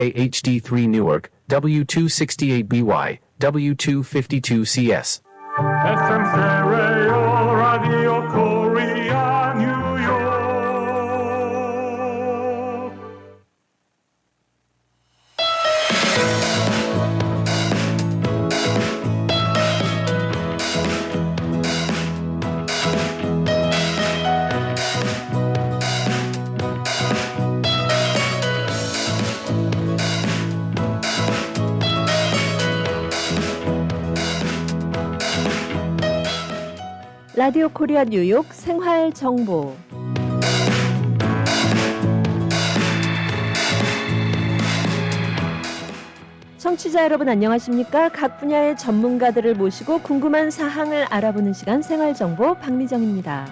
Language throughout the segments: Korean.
HD3 Newark, W268BY, W252CS. FM stereo 라디오 코리아 뉴욕. 라디오 코리아 뉴욕 생활 정보. 청취자 여러분 안녕하십니까? 각 분야의 전문가들을 모시고 궁금한 사항을 알아보는 시간 생활 정보 박미정입니다.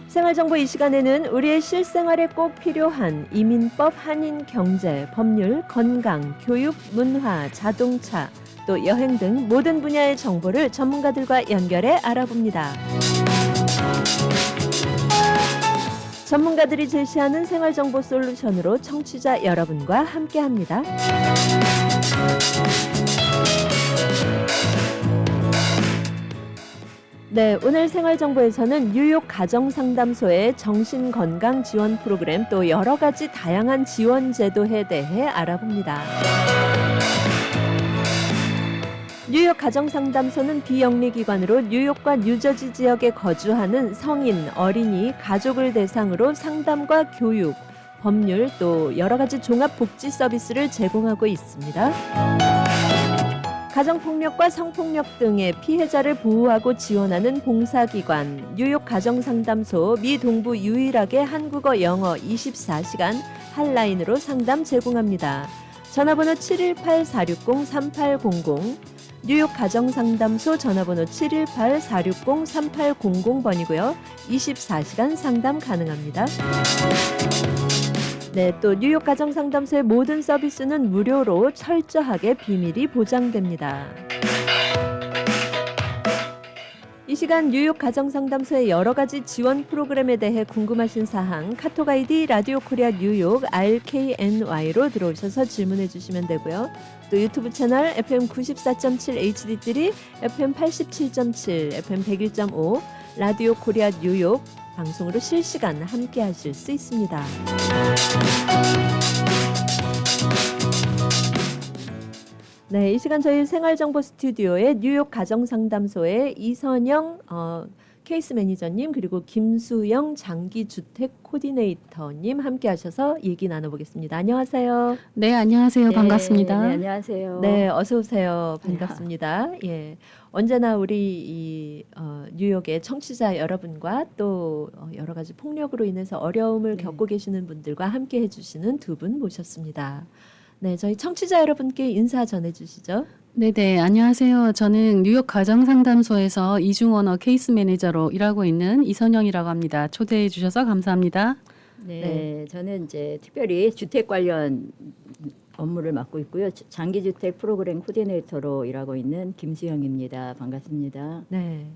생활 정보 이 시간에는 우리의 실생활에 꼭 필요한 이민법, 한인 경제, 법률, 건강, 교육, 문화, 자동차, 또 여행 등 모든 분야의 정보를 전문가들과 연결해 알아봅니다. 전문가들이 제시하는 생활정보 솔루션으로 청취자 여러분과 함께합니다. 네, 오늘 생활정보에서는 뉴욕 가정상담소의 정신건강 지원 프로그램 또 여러 가지 다양한 지원 제도에 대해 알아봅니다. 뉴욕 가정상담소는 비영리기관으로 뉴욕과 뉴저지 지역에 거주하는 성인, 어린이, 가족을 대상으로 상담과 교육, 법률 또 여러 가지 종합복지 서비스를 제공하고 있습니다. 가정폭력과 성폭력 등의 피해자를 보호하고 지원하는 봉사기관, 뉴욕 가정상담소 미 동부 유일하게 한국어 영어 24시간 핫라인으로 상담 제공합니다. 전화번호 718-460-3800, 뉴욕 가정상담소 전화번호 718-460-3800번이고요. 24시간 상담 가능합니다. 네, 또 뉴욕 가정상담소의 모든 서비스는 무료로 철저하게 비밀이 보장됩니다. 이 시간 뉴욕 가정상담소의 여러 가지 지원 프로그램에 대해 궁금하신 사항 카톡 아이디 라디오 코리아 뉴욕 RKNY로 들어오셔서 질문해 주시면 되고요. 또 유튜브 채널 FM 94.7 HD3, FM 87.7, FM 101.5 라디오 코리아 뉴욕 방송으로 실시간 함께 하실 수 있습니다. 네, 이 시간 저희 생활정보 스튜디오에 뉴욕 가정상담소의 이선영 케이스 매니저님 그리고 김수영 장기주택 코디네이터님 함께 하셔서 얘기 나눠보겠습니다. 안녕하세요. 네, 안녕하세요. 반갑습니다. 네, 안녕하세요. 네, 어서 오세요. 반갑습니다. 예, 언제나 우리 뉴욕의 청취자 여러분과 또 여러 가지 폭력으로 인해서 어려움을 겪고 계시는 분들과 함께 해주시는 두 분 모셨습니다. 네, 저희 청취자 여러분께 인사 전해주시죠. 네네, 안녕하세요. 저는 뉴욕 가정상담소에서 이중언어 케이스 매니저로 일하고 있는 이선영이라고 합니다. 초대해 주셔서 감사합니다. 네, 저는 이제 특별히 주택 관련 업무를 맡고 있고요. 장기주택 프로그램 코디네이터로 일하고 있는 김수영입니다. 반갑습니다. 네,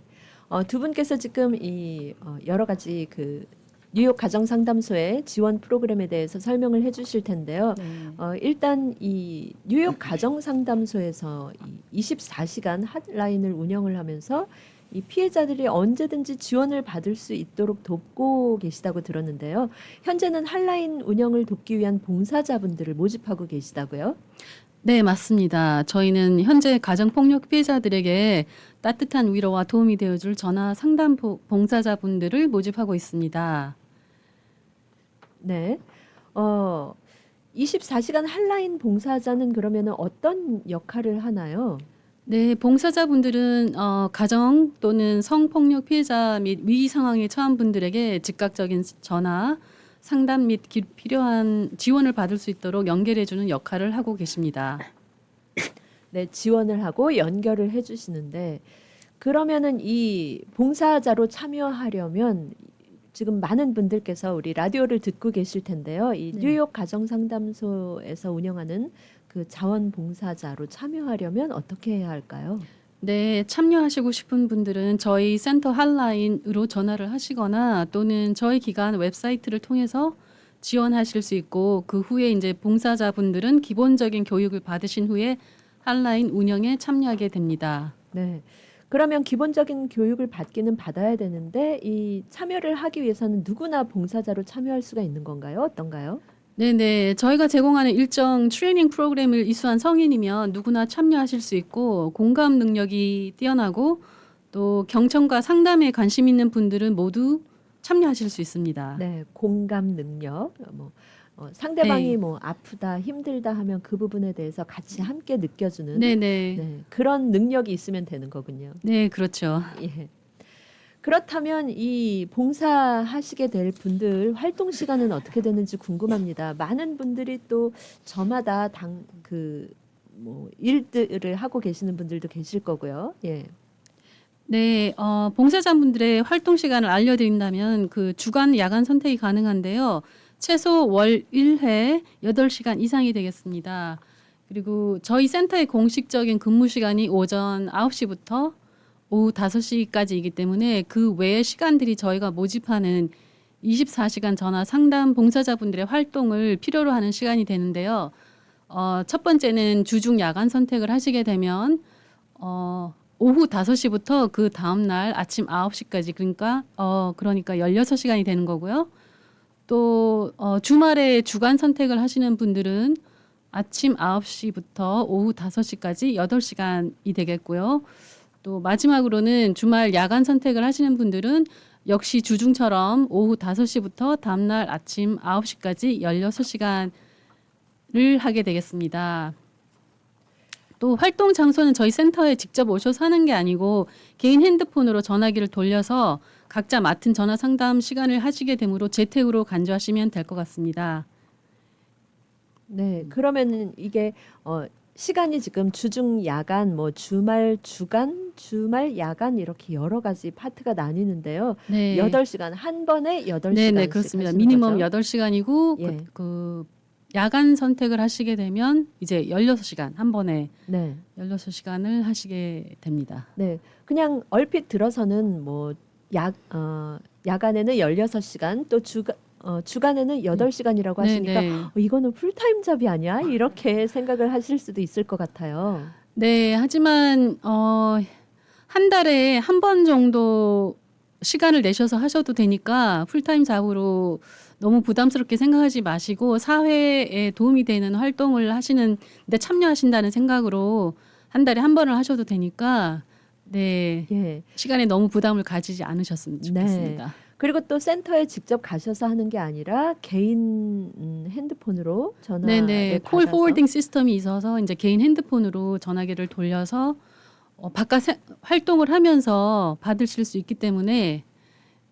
두 분께서 지금 이 여러 가지 그 뉴욕 가정상담소의 지원 프로그램에 대해서 설명을 해주실 텐데요. 네. 일단 이 뉴욕 가정상담소에서 이 24시간 핫라인을 운영을 하면서 이 피해자들이 언제든지 지원을 받을 수 있도록 돕고 계시다고 들었는데요. 현재는 핫라인 운영을 돕기 위한 봉사자분들을 모집하고 계시다고요? 네, 맞습니다. 저희는 현재 가정폭력 피해자들에게 따뜻한 위로와 도움이 되어줄 전화 상담 봉사자분들을 모집하고 있습니다. 네. 24시간 핫라인 봉사자는 그러면 어떤 역할을 하나요? 네, 봉사자분들은 가정 또는 성폭력 피해자 및 위기 상황에 처한 분들에게 즉각적인 전화, 상담 및 필요한 지원을 받을 수 있도록 연결해주는 역할을 하고 계십니다. 네, 지원을 하고 연결을 해주시는데 그러면은 이 봉사자로 참여하려면 지금 많은 분들께서 우리 라디오를 듣고 계실 텐데요. 이 네. 뉴욕 가정상담소에서 운영하는 그 자원봉사자로 참여하려면 어떻게 해야 할까요? 네, 참여하시고 싶은 분들은 저희 센터 핫라인으로 전화를 하시거나 또는 저희 기관 웹사이트를 통해서 지원하실 수 있고 그 후에 이제 봉사자분들은 기본적인 교육을 받으신 후에 핫라인 운영에 참여하게 됩니다. 네. 그러면 기본적인 교육을 받기는 받아야 되는데 이 참여를 하기 위해서는 누구나 봉사자로 참여할 수가 있는 건가요? 어떤가요? 네네. 저희가 제공하는 일정 트레이닝 프로그램을 이수한 성인이면 누구나 참여하실 수 있고 공감 능력이 뛰어나고 또 경청과 상담에 관심 있는 분들은 모두 참여하실 수 있습니다. 네, 공감 능력, 상대방이 네. 뭐 아프다, 힘들다 하면 그 부분에 대해서 같이 함께 느껴주는 네네. 네, 그런 능력이 있으면 되는 거군요. 네, 그렇죠. 예. 그렇다면 이 봉사하시게 될 분들 활동 시간은 어떻게 되는지 궁금합니다. 많은 분들이 또 저마다 일들을 하고 계시는 분들도 계실 거고요. 예. 네, 봉사자분들의 활동 시간을 알려드린다면 그 주간, 야간 선택이 가능한데요. 최소 월 1회 8시간 이상이 되겠습니다. 그리고 저희 센터의 공식적인 근무 시간이 오전 9시부터 오후 5시까지이기 때문에 그 외의 시간들이 저희가 모집하는 24시간 전화 상담 봉사자분들의 활동을 필요로 하는 시간이 되는데요. 첫 번째는 주중 야간 선택을 하시게 되면 오후 5시부터 그 다음 날 아침 9시까지 그러니까 16시간이 되는 거고요. 또 주말에 주간 선택을 하시는 분들은 아침 9시부터 오후 5시까지 8시간이 되겠고요. 또 마지막으로는 주말 야간 선택을 하시는 분들은 역시 주중처럼 오후 5시부터 다음날 아침 9시까지 16시간을 하게 되겠습니다. 또 활동 장소는 저희 센터에 직접 오셔서 하는 게 아니고 개인 핸드폰으로 전화기를 돌려서 각자 맡은 전화 상담 시간을 하시게 되므로 재택으로 간주하시면 될 것 같습니다. 네, 그러면은 이게 시간이 지금 주중, 야간, 뭐 주말, 주간, 주말, 야간 이렇게 여러 가지 파트가 나뉘는데요. 네. 8시간 한 번에 8시간씩 네, 네, 그렇습니다. 미니멈 거죠? 8시간이고 예. 그 야간 선택을 하시게 되면 이제 16시간 한 번에 네. 16시간을 하시게 됩니다. 네. 그냥 얼핏 들어서는 뭐 야간에는 16시간 또 주간에는 8시간이라고 하시니까 네. 이거는 풀타임 잡이 아니야? 이렇게 생각을 하실 수도 있을 것 같아요. 네, 하지만 한 달에 한 번 정도 시간을 내셔서 하셔도 되니까 풀타임 잡으로 너무 부담스럽게 생각하지 마시고 사회에 도움이 되는 활동을 하시는데 참여하신다는 생각으로 한 달에 한 번을 하셔도 되니까 네, 예. 시간에 너무 부담을 가지지 않으셨으면 좋겠습니다. 그리고 또 센터에 직접 가셔서 하는 게 아니라 개인 핸드폰으로 전화를 네네, 콜 받아서 포워딩 시스템이 있어서 이제 개인 핸드폰으로 전화기를 돌려서 바깥 활동을 하면서 받으실 수 있기 때문에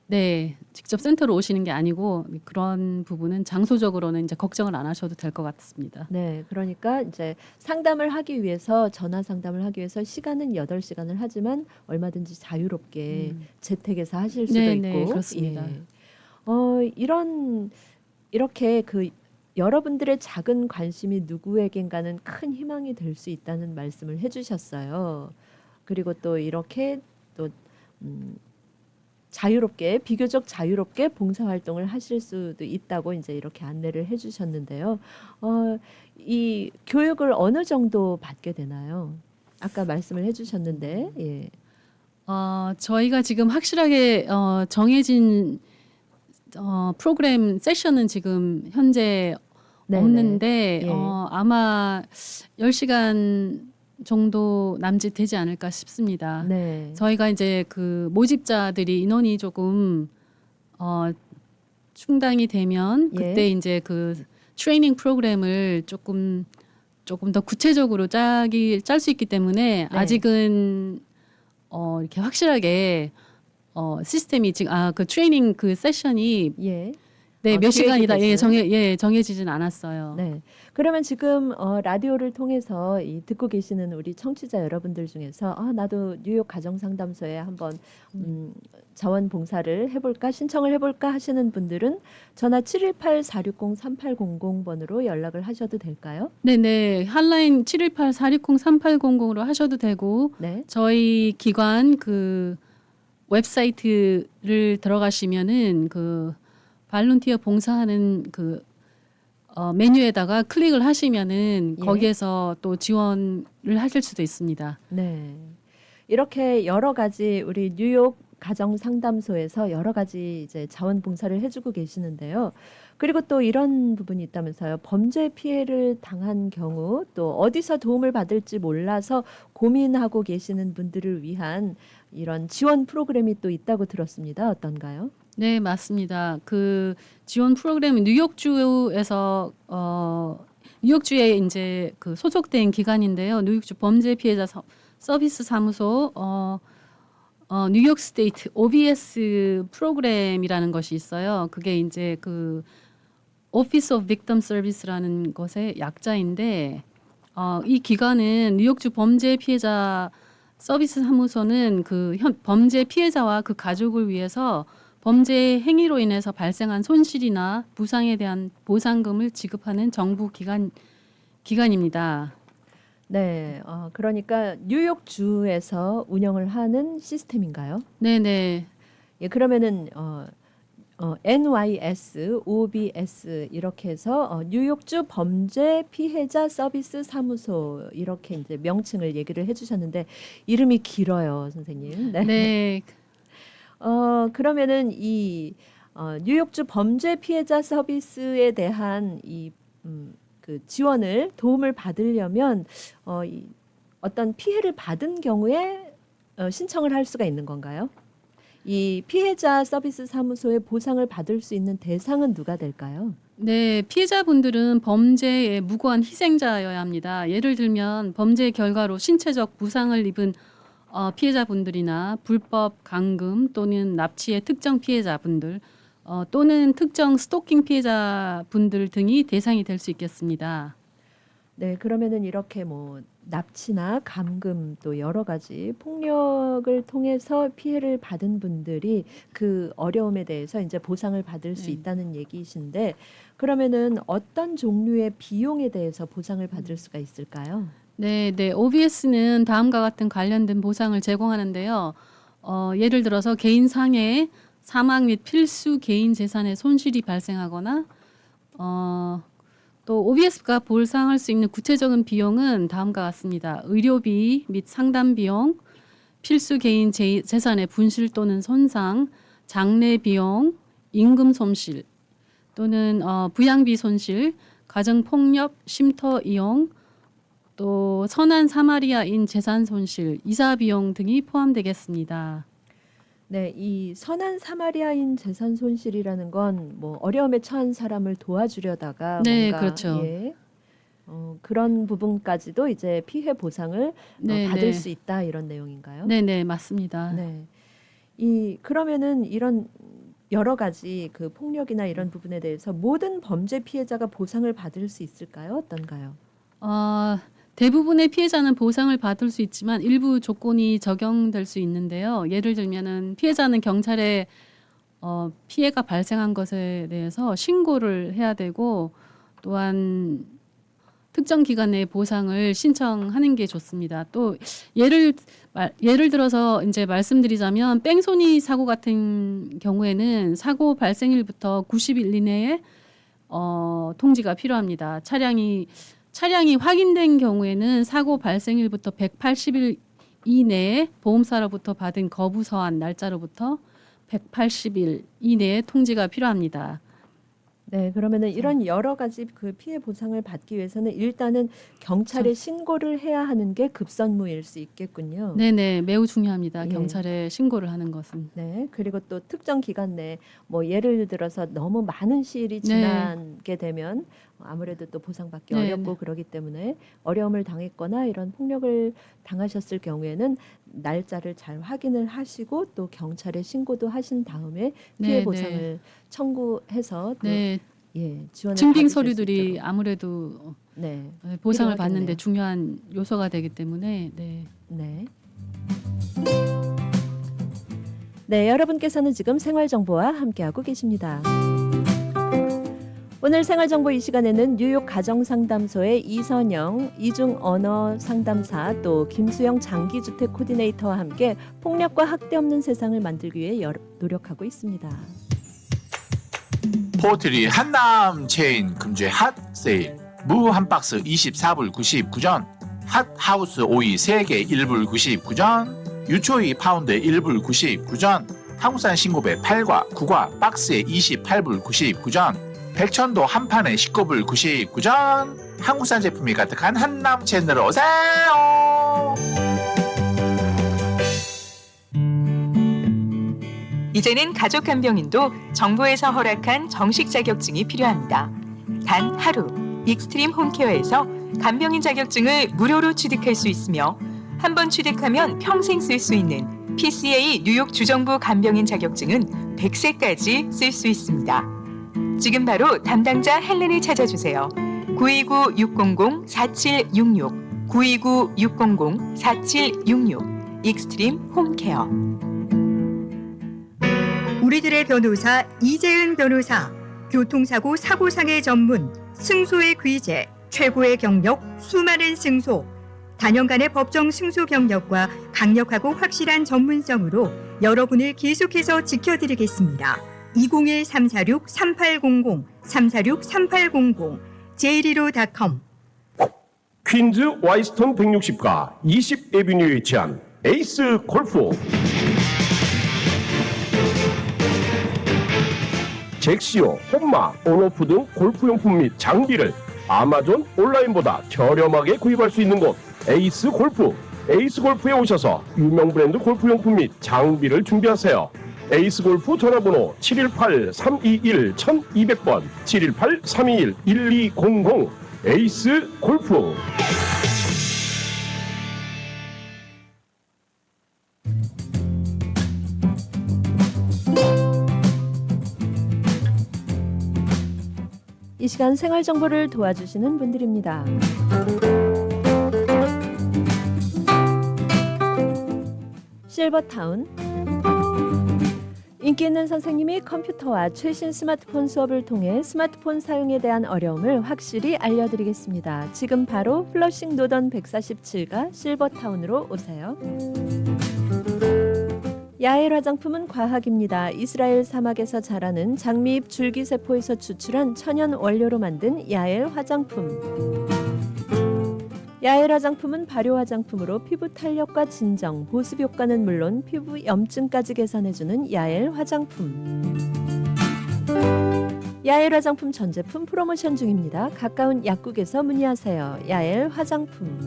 네, 직접 센터로 오시는 게 아니고 그런 부분은 장소적으로는 이제 걱정을 안 하셔도 될 것 같습니다. 네, 그러니까 이제 상담을 하기 위해서 전화 상담을 하기 위해서 시간은 8시간을 하지만 얼마든지 자유롭게 재택에서 하실 수도 네, 있고 네, 그렇습니다. 예. 이렇게 여러분들의 작은 관심이 누구에겐가는 큰 희망이 될 수 있다는 말씀을 해주셨어요. 그리고 또 이렇게 또 비교적 자유롭게 봉사활동을 하실 수도 있다고 이제 이렇게 안내를 해주셨는데요. 이 교육을 어느 정도 받게 되나요? 아까 말씀을 해주셨는데, 예. 저희가 지금 확실하게 정해진 프로그램 세션은 지금 현재 네네. 없는데 예. 아마 10시간 정도 남짓되지 않을까 싶습니다. 네. 저희가 이제 그 모집자들이 인원이 조금 충당이 되면 그때 예. 이제 그 트레이닝 프로그램을 조금 더 구체적으로 짤 수 있기 때문에 네. 아직은 이렇게 확실하게 시스템이 지금 그 트레이닝 그 세션이 예. 네, 몇 기획이 시간이다. 됐어요? 정해지진 않았어요. 네. 그러면 지금 라디오를 통해서 듣고 계시는 우리 청취자 여러분들 중에서 나도 뉴욕 가정상담소에 한번 자원봉사를 해볼까 신청을 해볼까 하시는 분들은 전화 718-460-3800번으로 연락을 하셔도 될까요? 네네. 한라인 718-460-3800으로 하셔도 되고 네. 저희 기관 그 웹사이트를 들어가시면은 그 발룬티어 봉사하는 그 메뉴에다가 클릭을 하시면은 예. 거기에서 또 지원을 하실 수도 있습니다. 네. 이렇게 여러 가지 우리 뉴욕 가정 상담소에서 여러 가지 이제 자원봉사를 해주고 계시는데요. 그리고 또 이런 부분이 있다면서요. 범죄 피해를 당한 경우 또 어디서 도움을 받을지 몰라서 고민하고 계시는 분들을 위한 이런 지원 프로그램이 또 있다고 들었습니다. 어떤가요? 네, 맞습니다. 그 지원 프로그램은 뉴욕주에서 뉴욕주에 이제 그 소속된 기관인데요. 뉴욕주 범죄 피해자 서비스 사무소 뉴욕 스테이트 OBS 프로그램이라는 것이 있어요. 그게 이제 그 Office of Victim Service라는 것의 약자인데 이 기관은 뉴욕주 범죄 피해자 서비스 사무소는 그 범죄 피해자와 그 가족을 위해서 범죄 행위로 인해서 발생한 손실이나 부상에 대한 보상금을 지급하는 정부 기관입니다. 네. 그러니까 뉴욕주에서 운영을 하는 시스템인가요? 네네. 예, 그러면은 NYS, OBS 이렇게 해서 뉴욕주 범죄 피해자 서비스 사무소 이렇게 이제 명칭을 얘기를 해주셨는데 이름이 길어요, 선생님. 네. 네. 그러면은 이 뉴욕주 범죄 피해자 서비스에 대한 그 지원을 도움을 받으려면 어떤 피해를 받은 경우에 신청을 할 수가 있는 건가요? 이 피해자 서비스 사무소에 보상을 받을 수 있는 대상은 누가 될까요? 네, 피해자분들은 범죄의 무고한 희생자여야 합니다. 예를 들면 범죄 결과로 신체적 부상을 입은 피해자분들이나 불법 감금 또는 납치의 특정 피해자분들 또는 특정 스토킹 피해자분들 등이 대상이 될 수 있겠습니다. 네, 그러면은 이렇게 뭐 납치나 감금 또 여러 가지 폭력을 통해서 피해를 받은 분들이 그 어려움에 대해서 이제 보상을 받을 수 네. 있다는 얘기이신데 그러면은 어떤 종류의 비용에 대해서 보상을 받을 수가 있을까요? 네, OBS는 다음과 같은 관련된 보상을 제공하는데요. 예를 들어서 개인 상해, 사망 및 필수 개인 재산의 손실이 발생하거나 또 OBS가 보상할 수 있는 구체적인 비용은 다음과 같습니다. 의료비 및 상담 비용, 필수 개인 재산의 분실 또는 손상, 장례 비용, 임금 손실 또는 부양비 손실, 가정 폭력, 쉼터 이용, 또 선한 사마리아인 재산 손실, 이사 비용 등이 포함되겠습니다. 네, 이 선한 사마리아인 재산 손실이라는 건 뭐 어려움에 처한 사람을 도와주려다가 네, 뭔가 그렇죠. 예, 그런 부분까지도 이제 피해 보상을 네, 받을 네. 수 있다 이런 내용인가요? 네, 맞습니다. 네. 그러면은 이런 여러 가지 그 폭력이나 이런 부분에 대해서 모든 범죄 피해자가 보상을 받을 수 있을까요? 어떤가요? 대부분의 피해자는 보상을 받을 수 있지만 일부 조건이 적용될 수 있는데요. 예를 들면은 피해자는 경찰에 피해가 발생한 것에 대해서 신고를 해야 되고 또한 특정 기간 내에 보상을 신청하는 게 좋습니다. 또 예를 들어서 이제 말씀드리자면 뺑소니 사고 같은 경우에는 사고 발생일부터 90일 이내에 통지가 필요합니다. 차량이 확인된 경우에는 사고 발생일부터 180일 이내에 보험사로부터 받은 거부 서한 날짜로부터 180일 이내에 통지가 필요합니다. 네, 그러면은 이런 여러 가지 그 피해 보상을 받기 위해서는 일단은 경찰에 신고를 해야 하는 게 급선무일 수 있겠군요. 네네, 매우 중요합니다. 예. 경찰에 신고를 하는 것은. 네, 그리고 또 특정 기간 내에 뭐 예를 들어서 너무 많은 시일이 지나게 되면 아무래도 또 보상받기 네, 어렵고 그러기 때문에 어려움을 당했거나 이런 폭력을 당하셨을 경우에는 날짜를 잘 확인을 하시고 또 경찰에 신고도 하신 다음에 피해 네, 보상을 네. 청구해서 또 네, 예, 지원을 증빙 받으실 수 서류들이 있도록. 아무래도 네. 보상을 필요하겠네요. 받는데 중요한 요소가 되기 때문에 네. 네. 네, 여러분께서는 지금 생활정보와 함께하고 계십니다. 오늘 생활정보 이 시간에는 뉴욕 가정상담소의 이선영 이중 언어 상담사 또 김수영 장기주택 코디네이터와 함께 폭력과 학대 없는 세상을 만들기 위해 노력하고 있습니다. 포트리 한남 체인 금주의 핫 세일 무 한 박스 24불 99전 핫 하우스 오이 3개 1불 99전 유초이 파운드 1불 99전 한국산 신고배 8과 9과 박스에 28불 99전 백천도 한 판에 19불 99전 한국산 제품이 가득한 한남 체인으로 오세요. 이제는 가족 간병인도 정부에서 허락한 정식 자격증이 필요합니다. 단 하루 익스트림 홈케어에서 간병인 자격증을 무료로 취득할 수 있으며 한 번 취득하면 평생 쓸 수 있는 PCA 뉴욕 주정부 간병인 자격증은 100세까지 쓸 수 있습니다. 지금 바로 담당자 헬렌을 찾아주세요. 929-600-4766 929-600-4766 익스트림 홈케어. 우리들의 변호사 이재은 변호사, 교통사고 사고상해 전문, 승소의 귀재, 최고의 경력, 수많은 승소, 단연간의 법정 승소 경력과 강력하고 확실한 전문성으로 여러분을 계속해서 지켜드리겠습니다. 201-346-3800, 346-3800, j125.com. 퀸즈 와이스턴 160가 20 에비뉴에 위치한 에이스 골프. 잭시오, 홈마, 온오프 등 골프용품 및 장비를 아마존 온라인보다 저렴하게 구입할 수 있는 곳 에이스 골프. 에이스 골프에 오셔서 유명 브랜드 골프용품 및 장비를 준비하세요. 에이스 골프 전화번호 718-321-1200번 718-321-1200 에이스 골프. 이 시간 생활 정보를 도와주시는 분들입니다. 실버타운 인기 있는 선생님이 컴퓨터와 최신 스마트폰 수업을 통해 스마트폰 사용에 대한 어려움을 확실히 알려드리겠습니다. 지금 바로 플러싱 노던 147가 실버타운으로 오세요. 야엘 화장품은 과학입니다. 이스라엘 사막에서 자라는 장미잎 줄기세포에서 추출한 천연 원료로 만든 야엘 화장품. 야엘 화장품은 발효 화장품으로 피부 탄력과 진정, 보습 효과는 물론 피부 염증까지 개선해주는 야엘 화장품. 야엘 화장품 전 제품 프로모션 중입니다. 가까운 약국에서 문의하세요. 야엘 화장품.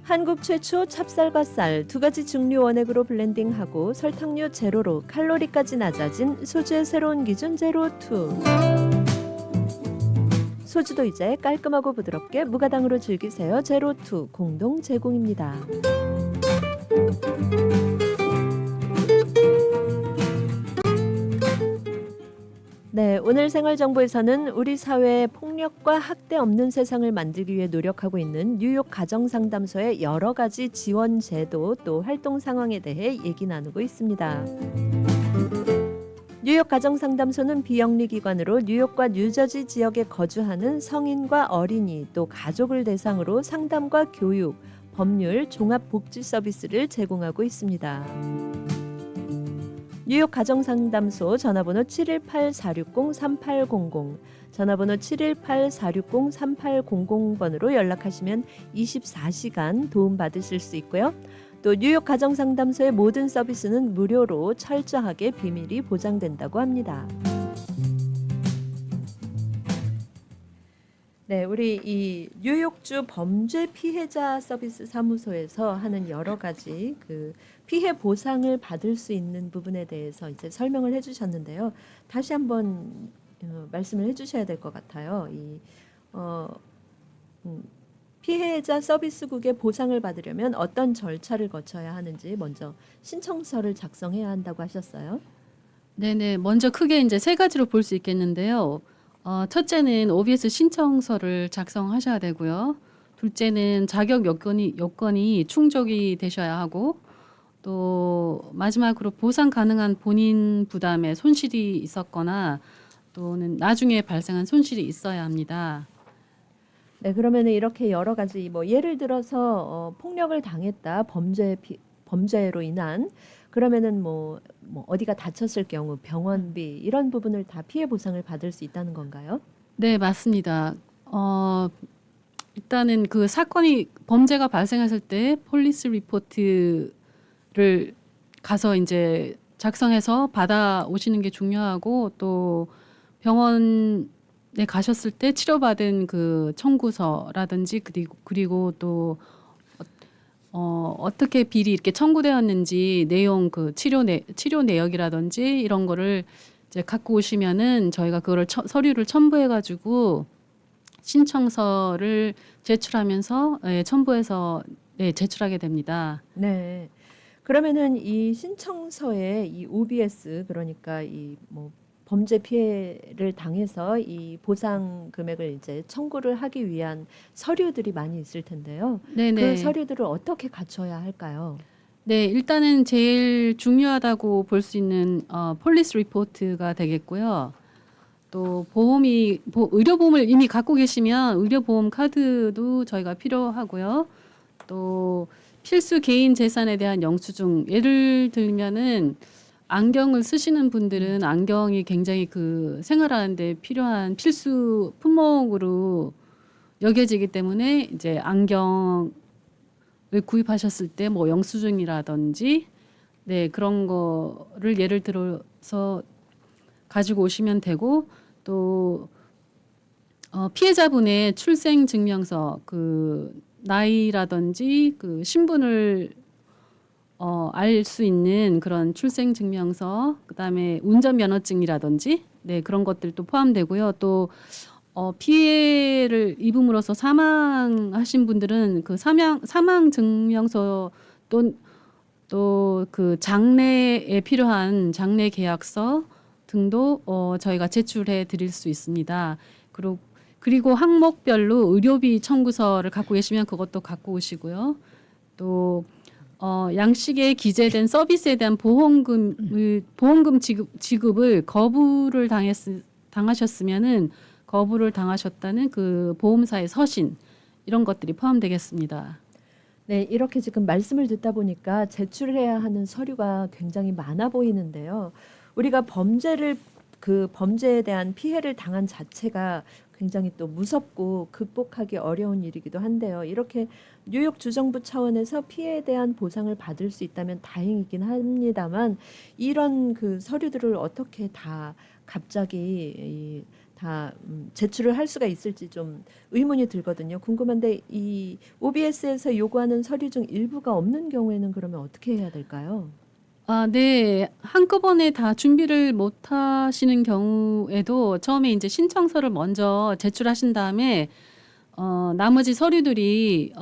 한국 최초 찹쌀과 쌀 두 가지 증류 원액으로 블렌딩하고 설탕류 제로로 칼로리까지 낮아진 소주의 새로운 기준 제로2. 소주도 이제 깔끔하고 부드럽게 무가당으로 즐기세요. 제로2 공동 제공입니다. 네, 오늘 생활정보에서는 우리 사회의 폭력과 학대 없는 세상을 만들기 위해 노력하고 있는 뉴욕 가정상담소의 여러 가지 지원 제도 또 활동 상황에 대해 얘기 나누고 있습니다. 뉴욕 가정상담소는 비영리 기관으로 뉴욕과 뉴저지 지역에 거주하는 성인과 어린이 또 가족을 대상으로 상담과 교육, 법률, 종합복지 서비스를 제공하고 있습니다. 뉴욕 가정상담소 전화번호 718-460-3800 전화번호 718-460-3800번으로 연락하시면 24시간 도움받으실 수 있고요. 또 뉴욕 가정상담소의 모든 서비스는 무료로 철저하게 비밀이 보장된다고 합니다. 네, 우리 이 뉴욕주 범죄 피해자 서비스 사무소에서 하는 여러 가지 그 피해 보상을 받을 수 있는 부분에 대해서 이제 설명을 해주셨는데요. 다시 한번 말씀을 해주셔야 될 것 같아요. 피해자 서비스국의 보상을 받으려면 어떤 절차를 거쳐야 하는지 먼저 신청서를 작성해야 한다고 하셨어요. 네네. 먼저 크게 이제 세 가지로 볼 수 있겠는데요. 첫째는 OBS 신청서를 작성하셔야 되고요. 둘째는 자격 요건이 충족이 되셔야 하고, 또 마지막으로 보상 가능한 본인 부담에 손실이 있었거나 또는 나중에 발생한 손실이 있어야 합니다. 네, 그러면은 이렇게 여러 가지 뭐 예를 들어서 폭력을 당했다, 범죄로 인한 그러면은 뭐 어디가 다쳤을 경우 병원비 이런 부분을 다 피해 보상을 받을 수 있다는 건가요? 네, 맞습니다. 일단은 그 사건이 범죄가 발생했을 때 폴리스 리포트를 가서 이제 작성해서 받아 오시는 게 중요하고, 또 병원에 가셨을 때 치료받은 그 청구서라든지 그리고 또 어떻게 비리 이렇게 청구되었는지 내용 그 치료 내역이라든지 이런 거를 이제 갖고 오시면은 저희가 그거를 서류를 첨부해 가지고 신청서를 제출하면서 첨부해서 제출하게 됩니다. 네. 그러면은 이 신청서에 이 OBS 그러니까 이 뭐 범죄 피해를 당해서 이 보상 금액을 이제 청구를 하기 위한 서류들이 많이 있을 텐데요. 네네. 그 서류들을 어떻게 갖춰야 할까요? 네, 일단은 제일 중요하다고 볼 수 있는 폴리스 리포트가 되겠고요. 또 의료보험을 이미 갖고 계시면 의료보험 카드도 저희가 필요하고요. 또 필수 개인 재산에 대한 영수증, 예를 들면은 안경을 쓰시는 분들은 안경이 굉장히 그 생활하는데 필요한 필수 품목으로 여겨지기 때문에 이제 안경을 구입하셨을 때 뭐 영수증이라든지 그런 거를 예를 들어서 가지고 오시면 되고, 또 피해자분의 출생 증명서, 그 나이라든지 그 신분을 알 수 있는 그런 출생 증명서, 그다음에 운전 면허증이라든지 그런 것들도 포함되고요. 또 피해를 입음으로써 사망하신 분들은 그 사망 증명서 또 그 장례에 필요한 장례 계약서 등도 저희가 제출해 드릴 수 있습니다. 그리고 항목별로 의료비 청구서를 갖고 계시면 그것도 갖고 오시고요. 또 양식에 기재된 서비스에 대한 보험금 지급을 거부를 당하셨으면은 거부를 당하셨다는 그 보험사의 서신, 이런 것들이 포함되겠습니다. 네, 이렇게 지금 말씀을 듣다 보니까 제출해야 하는 서류가 굉장히 많아 보이는데요. 우리가 범죄에 대한 피해를 당한 자체가 굉장히 또 무섭고 극복하기 어려운 일이기도 한데요. 이렇게 뉴욕 주정부 차원에서 피해에 대한 보상을 받을 수 있다면 다행이긴 합니다만, 이런 그 서류들을 어떻게 다 갑자기 다 제출을 할 수가 있을지 좀 의문이 들거든요. 궁금한데 이 OBS에서 요구하는 서류 중 일부가 없는 경우에는 그러면 어떻게 해야 될까요? 네. 한꺼번에 다 준비를 못 하시는 경우에도 처음에 이제 신청서를 먼저 제출하신 다음에 나머지 서류들이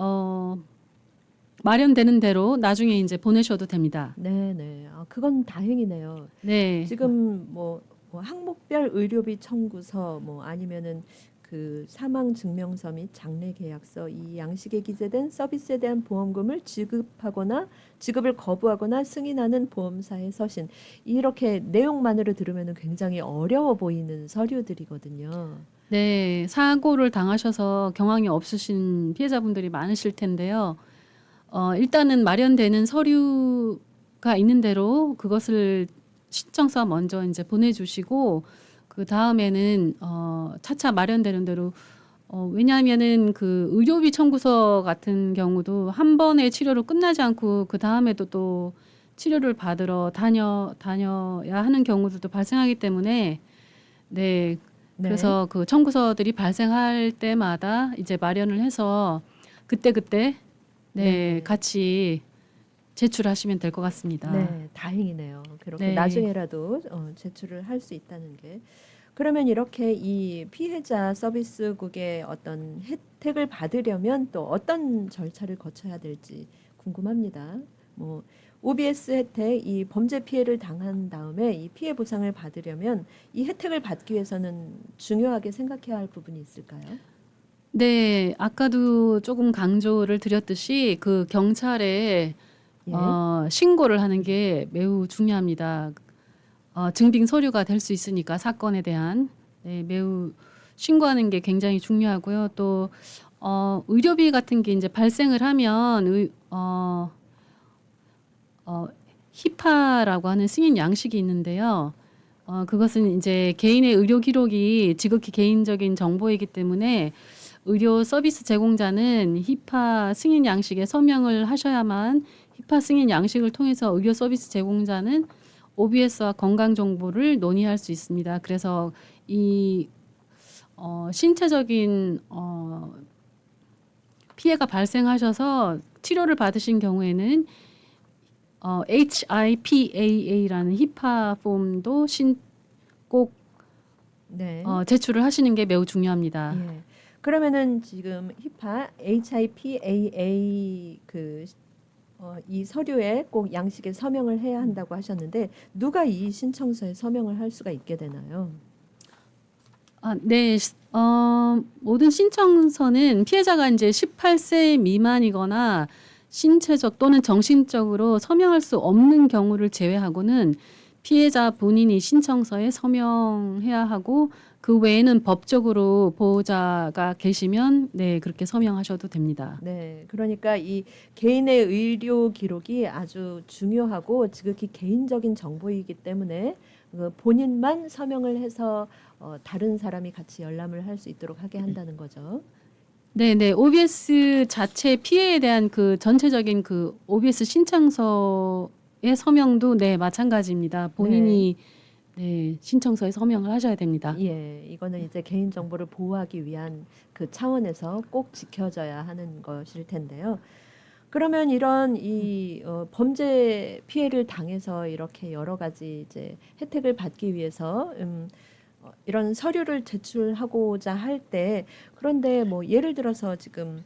마련되는 대로 나중에 이제 보내셔도 됩니다. 네. 그건 다행이네요. 네. 지금 뭐 항목별 의료비 청구서 뭐 아니면은 그 사망 증명서 및 장례 계약서, 이 양식에 기재된 서비스에 대한 보험금을 지급을 거부하거나 승인하는 보험사의 서신, 이렇게 내용만으로 들으면 굉장히 어려워 보이는 서류들이거든요. 네, 사고를 당하셔서 경황이 없으신 피해자분들이 많으실 텐데요. 일단은 마련되는 서류가 있는 대로 그것을 신청서 먼저 이제 보내주시고, 그 다음에는 차차 마련되는 대로 왜냐하면은 그 의료비 청구서 같은 경우도 한 번의 치료로 끝나지 않고 그 다음에도 또 치료를 받으러 다녀야 하는 경우들도 발생하기 때문에 그래서 그 청구서들이 발생할 때마다 이제 마련을 해서 그때 같이 제출하시면 될 것 같습니다. 네, 다행이네요. 그렇게 네. 나중에라도 제출을 할 수 있다는 게. 그러면 이렇게 이 피해자 서비스국의 어떤 혜택을 받으려면 또 어떤 절차를 거쳐야 될지 궁금합니다. 뭐 OBS 혜택, 이 범죄 피해를 당한 다음에 이 피해 보상을 받으려면 이 혜택을 받기 위해서는 중요하게 생각해야 할 부분이 있을까요? 네, 아까도 조금 강조를 드렸듯이 그 경찰에 예. 신고를 하는 게 매우 중요합니다. 증빙 서류가 될 수 있으니까 사건에 대한 매우 신고하는 게 굉장히 중요하고요. 또 의료비 같은 게 이제 발생을 하면 히파라고 하는 승인 양식이 있는데요. 그것은 이제 개인의 의료 기록이 지극히 개인적인 정보이기 때문에 의료 서비스 제공자는 히파 승인 양식에 서명을 하셔야만 히파 승인 양식을 통해서 의료 서비스 제공자는 OBS와 건강 정보를 논의할 수 있습니다. 그래서 이 신체적인 피해가 발생하셔서 치료를 받으신 경우에는 HIPAA라는 히파 폼도 꼭 네. 제출을 하시는 게 매우 중요합니다. 예. 그러면은 지금 히파 HIPAA 이 서류에 꼭 양식에 서명을 해야 한다고 하셨는데 누가 이 신청서에 서명을 할 수가 있게 되나요? 네. 모든 신청서는 피해자가 이제 18세 미만이거나 신체적 또는 정신적으로 서명할 수 없는 경우를 제외하고는 피해자 본인이 신청서에 서명해야 하고 그 외에는 법적으로 보호자가 계시면 그렇게 서명하셔도 됩니다. 네, 그러니까 이 개인의 의료 기록이 아주 중요하고 지극히 개인적인 정보이기 때문에 본인만 서명을 해서 다른 사람이 같이 열람을 할 수 있도록 하게 한다는 거죠. 네. OBS 자체 피해에 대한 그 전체적인 그 OBS 신청서의 서명도 마찬가지입니다. 본인이 신청서에 서명을 하셔야 됩니다. 예, 이거는 이제 개인 정보를 보호하기 위한 그 차원에서 꼭 지켜져야 하는 것일 텐데요. 그러면 이런 이 범죄 피해를 당해서 이렇게 여러 가지 이제 혜택을 받기 위해서 이런 서류를 제출하고자 할 때 그런데 뭐 예를 들어서 지금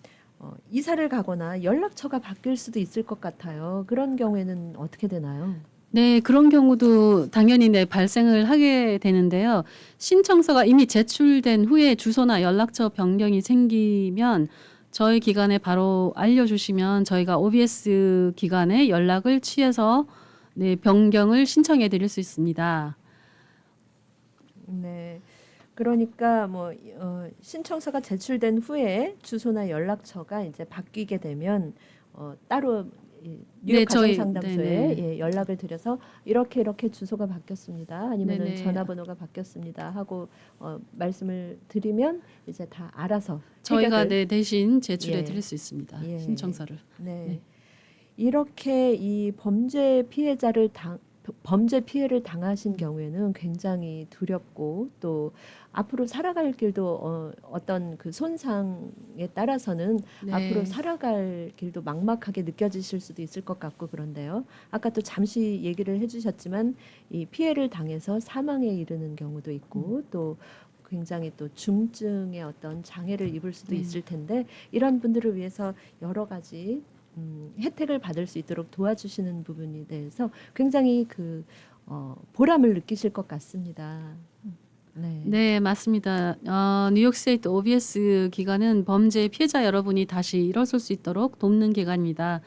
이사를 가거나 연락처가 바뀔 수도 있을 것 같아요. 그런 경우에는 어떻게 되나요? 네, 그런 경우도 당연히 발생을 하게 되는데요. 신청서가 이미 제출된 후에 주소나 연락처 변경이 생기면 저희 기관에 바로 알려주시면 저희가 OBS 기관에 연락을 취해서 변경을 신청해 드릴 수 있습니다. 네. 그러니까 뭐 신청서가 제출된 후에 주소나 연락처가 이제 바뀌게 되면 따로 뉴욕 저희 가정상담소에 연락을 드려서 이렇게 주소가 바뀌었습니다. 아니면은 네네. 전화번호가 바뀌었습니다. 하고 말씀을 드리면 이제 다 알아서 저희가 해결을- 대신 제출해 예. 드릴 수 있습니다. 예. 신청서를. 네. 네. 이렇게 이 범죄 피해를 당하신 경우에는 굉장히 두렵고 또 앞으로 살아갈 길도 어떤 그 손상에 따라서는 앞으로 살아갈 길도 막막하게 느껴지실 수도 있을 것 같고 그런데요. 아까 또 잠시 얘기를 해주셨지만 이 피해를 당해서 사망에 이르는 경우도 있고 또 굉장히 또 중증의 어떤 장애를 입을 수도 있을 텐데 이런 분들을 위해서 여러 가지 혜택을 받을 수 있도록 도와주시는 부분에 대해서 굉장히 보람을 느끼실 것 같습니다. 네, 맞습니다. 뉴욕 스테이트 OBS 기관은 범죄 피해자 여러분이 다시 일어설 수 있도록 돕는 기관입니다.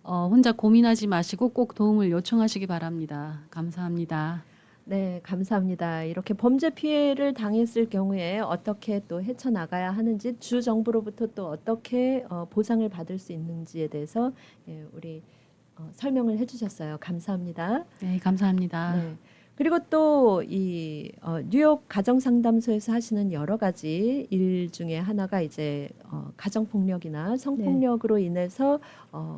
혼자 고민하지 마시고 꼭 도움을 요청하시기 바랍니다. 감사합니다. 네, 감사합니다. 이렇게 범죄 피해를 당했을 경우에 어떻게 또 헤쳐나가야 하는지 주 정부로부터 또 어떻게 보상을 받을 수 있는지에 대해서 우리 설명을 해주셨어요. 감사합니다. 네, 감사합니다. 네. 그리고 또 이 뉴욕 가정상담소에서 하시는 여러 가지 일 중에 하나가 이제 가정폭력이나 성폭력으로 인해서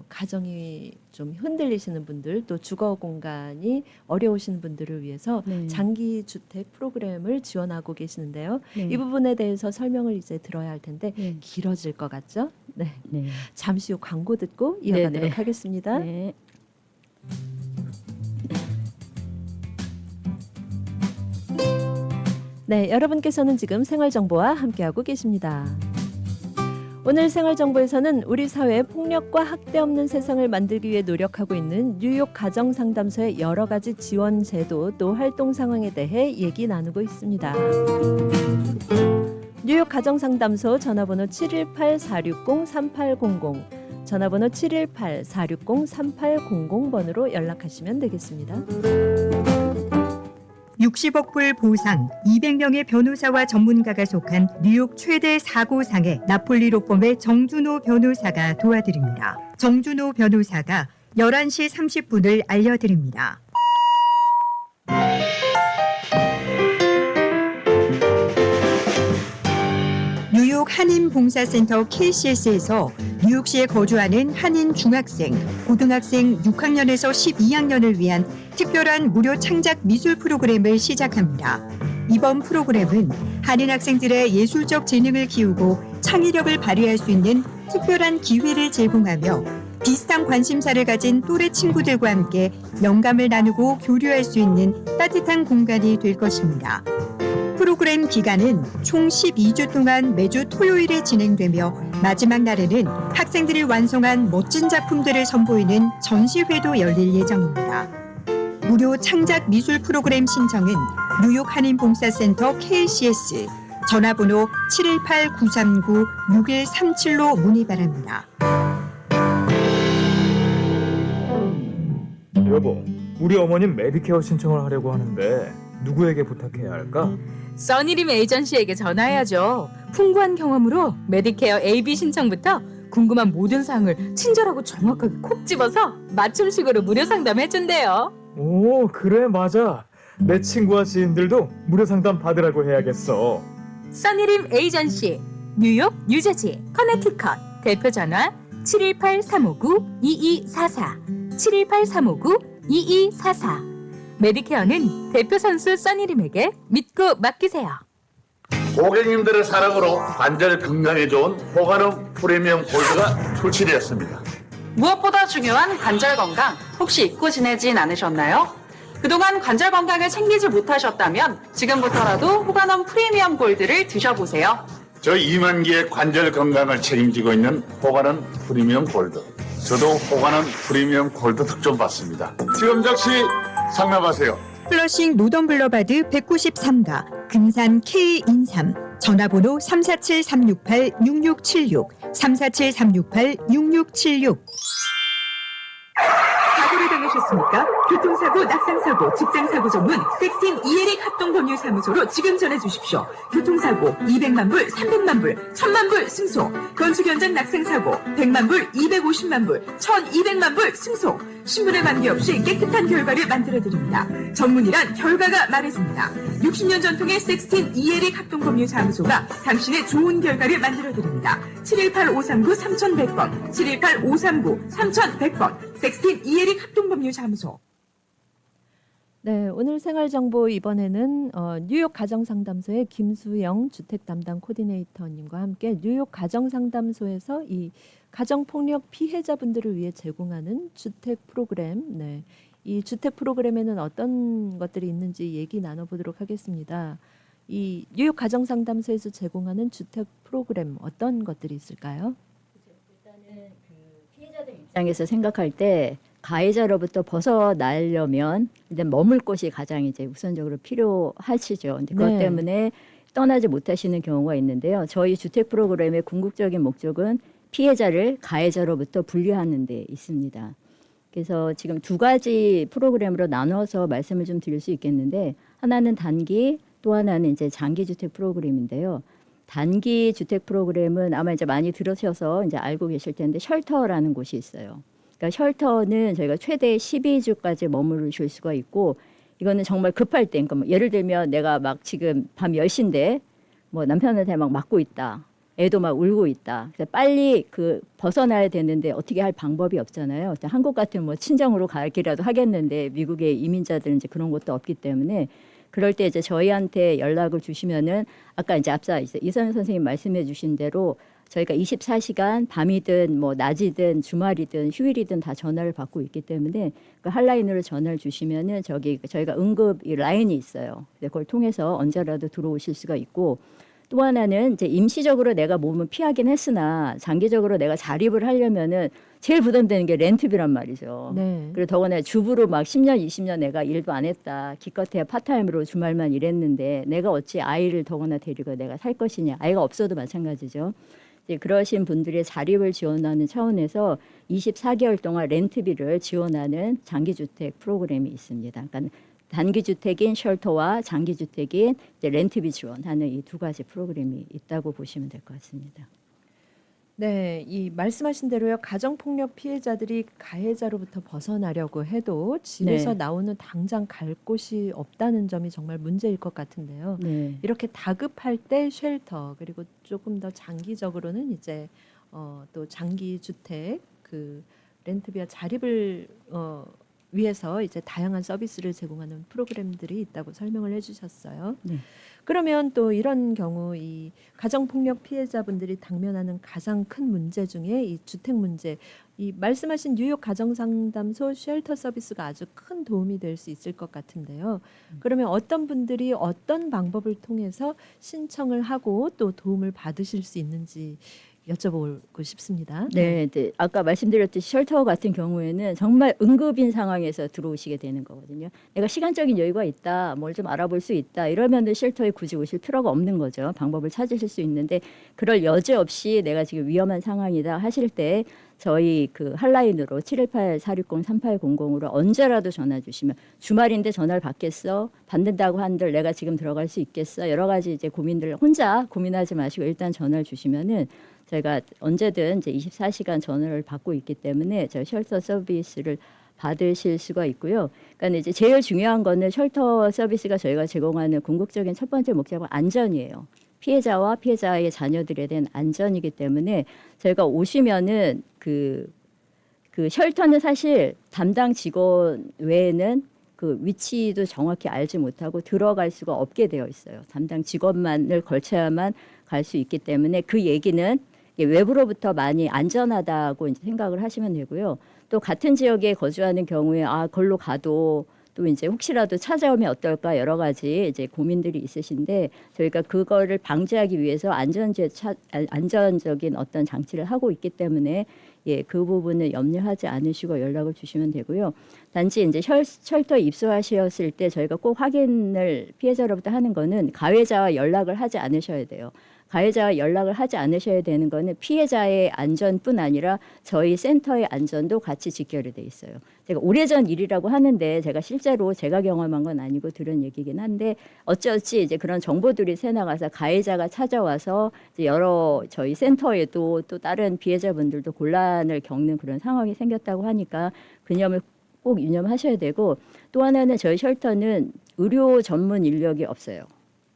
가정이 좀 흔들리시는 분들 또 주거 공간이 어려우신 분들을 위해서 장기 주택 프로그램을 지원하고 계시는데요. 이 부분에 대해서 설명을 이제 들어야 할 텐데 길어질 것 같죠? 네. 잠시 후 광고 듣고 이어가도록 하겠습니다. 네. 네, 여러분께서는 지금 생활정보와 함께하고 계십니다. 오늘 생활정보에서는 우리 사회의 폭력과 학대 없는 세상을 만들기 위해 노력하고 있는 뉴욕 가정상담소의 여러 가지 지원 제도 또 활동 상황에 대해 얘기 나누고 있습니다. 뉴욕 가정상담소 전화번호 718-460-3800 전화번호 718-460-3800번으로 연락하시면 되겠습니다. 60억 불 보상, 200명의 변호사와 전문가가 속한 뉴욕 최대 사고상의 나폴리 로펌의 정준호 변호사가 도와드립니다. 정준호 변호사가 11시 30분을 알려드립니다. 뉴욕 한인봉사센터 KCS에서 뉴욕시에 거주하는 한인 중학생, 고등학생 6학년에서 12학년을 위한 특별한 무료 창작 미술 프로그램을 시작합니다. 이번 프로그램은 한인 학생들의 예술적 재능을 키우고 창의력을 발휘할 수 있는 특별한 기회를 제공하며 비슷한 관심사를 가진 또래 친구들과 함께 영감을 나누고 교류할 수 있는 따뜻한 공간이 될 것입니다. 프로그램 기간은 총 12주 동안 매주 토요일에 진행되며 마지막 날에는 학생들이 완성한 멋진 작품들을 선보이는 전시회도 열릴 예정입니다. 무료 창작 미술 프로그램 신청은 뉴욕 한인봉사센터 KCS 전화번호 718-939-6137로 문의 바랍니다. 여보, 우리 어머님 메디케어 신청을 하려고 하는데 누구에게 부탁해야 할까? 써니림 에이전시에게 전화해야죠. 풍부한 경험으로 메디케어 AB 신청부터 궁금한 모든 사항을 친절하고 정확하게 콕 집어서 맞춤식으로 무료 상담해준대요. 오, 그래, 맞아. 내 친구와 지인들도 무료 상담 받으라고 해야겠어. 써니림 에이전시 뉴욕, 뉴저지, 커네티컷 대표 전화 718-359-2244 718-359-2244 메디케어는 대표 선수 써니림에게 믿고 맡기세요. 고객님들의 사랑으로 관절 건강에 좋은 호가름 프리미엄 골드가 출시되었습니다. 무엇보다 중요한 관절 건강 혹시 잊고 지내진 않으셨나요? 그동안 관절 건강을 챙기지 못하셨다면 지금부터라도 호가넘 프리미엄 골드를 드셔보세요. 저희 2만 개의 관절 건강을 책임지고 있는 호가름 프리미엄 골드. 저도 호가름 프리미엄 골드 특종 받습니다. 지금 즉시 상담하세요. 플러싱 노던블러바드 193가 금산 K인삼 전화번호 347-368-6676 347-368-6676 사고를 당하셨습니까? 교통사고, 낙상사고, 직장사고 전문 섹스틴 이에릭 합동법률사무소로 지금 전해주십시오. 교통사고 200만 불, 300만 불, 1000만 불 승소. 건축 현장 낙상사고 100만 불, 250만 불, 1200만 불 승소. 신분에 관계없이 깨끗한 결과를 만들어드립니다. 전문이란 결과가 말해줍니다. 60년 전통의 섹스틴 이에릭 합동법률사무소가 당신의 좋은 결과를 만들어드립니다. 718-539-3100번 718-539-3100번 섹스틴 이에릭 합동법률사무소. 네, 오늘 생활정보 이번에는 뉴욕 가정상담소의 김수영 주택담당 코디네이터님과 함께 뉴욕 가정상담소에서 이 가정폭력 피해자분들을 위해 제공하는 주택 프로그램, 네, 이 주택 프로그램에는 어떤 것들이 있는지 얘기 나눠보도록 하겠습니다. 이 뉴욕 가정상담소에서 제공하는 주택 프로그램 어떤 것들이 있을까요? 일단은 그 피해자들 입장에서 생각할 때 가해자로부터 벗어나려면 일단 머물 곳이 가장 이제 우선적으로 필요하시죠. 근데 그것 네. 때문에 떠나지 못하시는 경우가 있는데요. 저희 주택 프로그램의 궁극적인 목적은 피해자를 가해자로부터 분리하는 데 있습니다. 그래서 지금 두 가지 프로그램으로 나눠서 말씀을 좀 드릴 수 있겠는데 하나는 단기, 또 하나는 이제 장기 주택 프로그램인데요. 단기 주택 프로그램은 아마 이제 많이 들으셔서 이제 알고 계실 텐데 쉘터라는 곳이 있어요. 그러니까 쉘터는 저희가 최대 12주까지 머무르실 수가 있고 이거는 정말 급할 때, 그러니까 뭐 예를 들면 내가 막 지금 밤 10시인데 뭐 남편한테 막 맞고 있다. 애도 막 울고 있다. 그래서 빨리 그 벗어나야 되는데 어떻게 할 방법이 없잖아요. 한국 같으면 뭐 친정으로 가기라도 하겠는데 미국의 이민자들은 이제 그런 것도 없기 때문에 그럴 때 이제 저희한테 연락을 주시면은 아까 이제 앞서 이제 이선 선생님 말씀해 주신 대로 저희가 24시간 밤이든 뭐 낮이든 주말이든 휴일이든 다 전화를 받고 있기 때문에 그 핫라인으로 전화를 주시면은 저희가 응급 이 라인이 있어요. 그걸 통해서 언제라도 들어오실 수가 있고, 또 하나는 이제 임시적으로 내가 몸을 피하긴 했으나 장기적으로 내가 자립을 하려면은 제일 부담되는 게 렌트비란 말이죠. 네. 그리고 더구나 주부로 막 10년, 20년 내가 일도 안 했다. 기껏해야 파타임으로 주말만 일했는데 내가 어찌 아이를 더구나 데리고 내가 살 것이냐. 아이가 없어도 마찬가지죠. 이제 그러신 분들의 자립을 지원하는 차원에서 24개월 동안 렌트비를 지원하는 장기주택 프로그램이 있습니다. 그러니까 단기주택인 쉘터와 장기주택인 이제 렌트비 지원하는 이 두 가지 프로그램이 있다고 보시면 될 것 같습니다. 네, 이 말씀하신 대로요. 가정폭력 피해자들이 가해자로부터 벗어나려고 해도 집에서 네. 나오는 당장 갈 곳이 없다는 점이 정말 문제일 것 같은데요. 네. 이렇게 다급할 때 쉘터, 그리고 조금 더 장기적으로는 이제 또 장기 주택 그 렌트비와 자립을 위해서 이제 다양한 서비스를 제공하는 프로그램들이 있다고 설명을 해주셨어요. 네. 그러면 또 이런 경우 이 가정폭력 피해자분들이 당면하는 가장 큰 문제 중에 이 주택 문제, 이 말씀하신 뉴욕 가정상담소 쉘터 서비스가 아주 큰 도움이 될 수 있을 것 같은데요. 그러면 어떤 분들이 어떤 방법을 통해서 신청을 하고 또 도움을 받으실 수 있는지 여쭤보고 싶습니다. 네, 네. 아까 말씀드렸듯이 쉘터 같은 경우에는 정말 응급인 상황에서 들어오시게 되는 거거든요. 내가 시간적인 여유가 있다, 뭘 좀 알아볼 수 있다, 이러면은 쉘터에 굳이 오실 필요가 없는 거죠. 방법을 찾으실 수 있는데 그럴 여지 없이 내가 지금 위험한 상황이다 하실 때 저희 그 핫라인으로 718-460-3800으로 언제라도 전화 주시면, 주말인데 전화를 받겠어? 받는다고 한들 내가 지금 들어갈 수 있겠어? 여러 가지 이제 고민들 혼자 고민하지 마시고 일단 전화를 주시면은 저희가 언제든 이제 24시간 전화를 받고 있기 때문에 저희 쉘터 서비스를 받으실 수가 있고요. 그러니까 이제 제일 중요한 거는 쉘터 서비스가 저희가 제공하는 궁극적인 첫 번째 목적은 안전이에요. 피해자와 피해자의 자녀들에 대한 안전이기 때문에 저희가 오시면은 그 쉘터는 사실 담당 직원 외에는 그 위치도 정확히 알지 못하고 들어갈 수가 없게 되어 있어요. 담당 직원만을 걸쳐야만 갈 수 있기 때문에 그 얘기는 외부로부터 많이 안전하다고 이제 생각을 하시면 되고요. 또 같은 지역에 거주하는 경우에 걸로 가도 또 이제 혹시라도 찾아오면 어떨까 여러 가지 이제 고민들이 있으신데 저희가 그거를 방지하기 위해서 안전적인 어떤 장치를 하고 있기 때문에 그 부분을 염려하지 않으시고 연락을 주시면 되고요. 단지 이제 쉘터에 입소하셨을 때 저희가 꼭 확인을 피해자로부터 하는 거는 가해자와 연락을 하지 않으셔야 돼요. 가해자와 연락을 하지 않으셔야 되는 거는 피해자의 안전뿐 아니라 저희 센터의 안전도 같이 직결이 돼 있어요. 제가 오래전 일이라고 하는데 제가 실제로 제가 경험한 건 아니고 들은 얘기긴 한데 어찌어찌 이제 그런 정보들이 새나가서 가해자가 찾아와서 이제 여러 저희 센터에도 또 다른 피해자분들도 곤란을 겪는 그런 상황이 생겼다고 하니까 그 점을 꼭 유념하셔야 되고, 또 하나는 저희 쉘터는 의료 전문 인력이 없어요.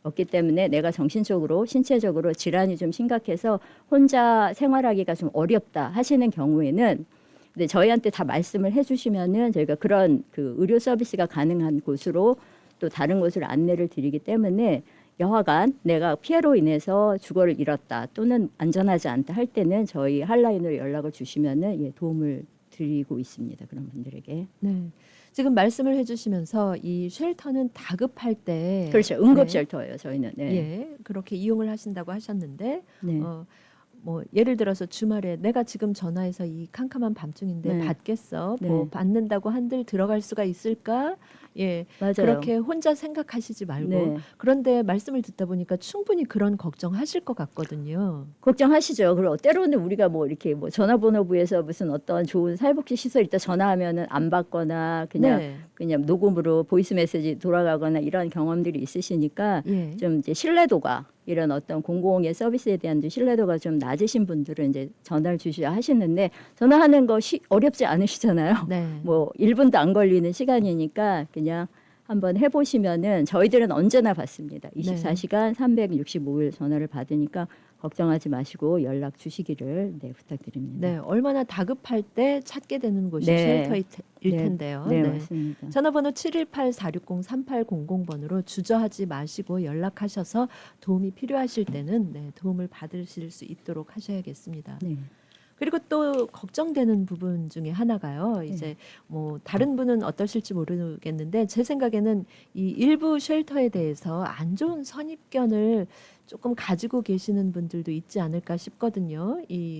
없기 때문에 내가 정신적으로 신체적으로 질환이 좀 심각해서 혼자 생활하기가 좀 어렵다 하시는 경우에는 근데 저희한테 다 말씀을 해주시면은 저희가 그런 그 의료 서비스가 가능한 곳으로 또 다른 곳으로 안내를 드리기 때문에 여하간 내가 피해로 인해서 주거를 잃었다 또는 안전하지 않다 할 때는 저희 핫라인으로 연락을 주시면은 도움을 드리고 있습니다. 그런 분들에게. 네. 지금 말씀을 해주시면서 이 쉘터는 다급할 때 그렇죠. 응급 쉘터예요. 저희는. 네. 예, 그렇게 이용을 하신다고 하셨는데 네. 뭐 예를 들어서 주말에 내가 지금 전화해서 이 캄캄한 밤중인데 네. 받겠어? 네. 뭐 받는다고 한들 들어갈 수가 있을까? 예, 맞아요. 그렇게 혼자 생각하시지 말고 네. 그런데 말씀을 듣다 보니까 충분히 그런 걱정하실 것 같거든요. 걱정하시죠. 그리고 때로는 우리가 뭐 이렇게 뭐 전화번호부에서 무슨 어떤 좋은 사회복지 시설 있다 전화하면은 안 받거나 그냥 녹음으로 보이스 메시지 돌아가거나 이런 경험들이 있으시니까 예. 좀 이제 신뢰도가 이런 어떤 공공의 서비스에 대한 신뢰도가 좀 낮으신 분들은 이제 전화를 주셔야 하시는데 전화하는 거 어렵지 않으시잖아요. 네. 뭐 1분도 안 걸리는 시간이니까 그냥 한번 해보시면은 저희들은 언제나 받습니다. 24시간 365일 전화를 받으니까 걱정하지 마시고 연락 주시기를 부탁드립니다. 네, 얼마나 다급할 때 찾게 되는 곳이 네. 쉘터일 텐데요. 네, 맞습니다. 전화번호 718-460-3800번으로 주저하지 마시고 연락하셔서 도움이 필요하실 때는 도움을 받으실 수 있도록 하셔야겠습니다. 네. 그리고 또 걱정되는 부분 중에 하나가요. 이제 뭐 다른 분은 어떠실지 모르겠는데 제 생각에는 이 일부 쉘터에 대해서 안 좋은 선입견을 조금 가지고 계시는 분들도 있지 않을까 싶거든요.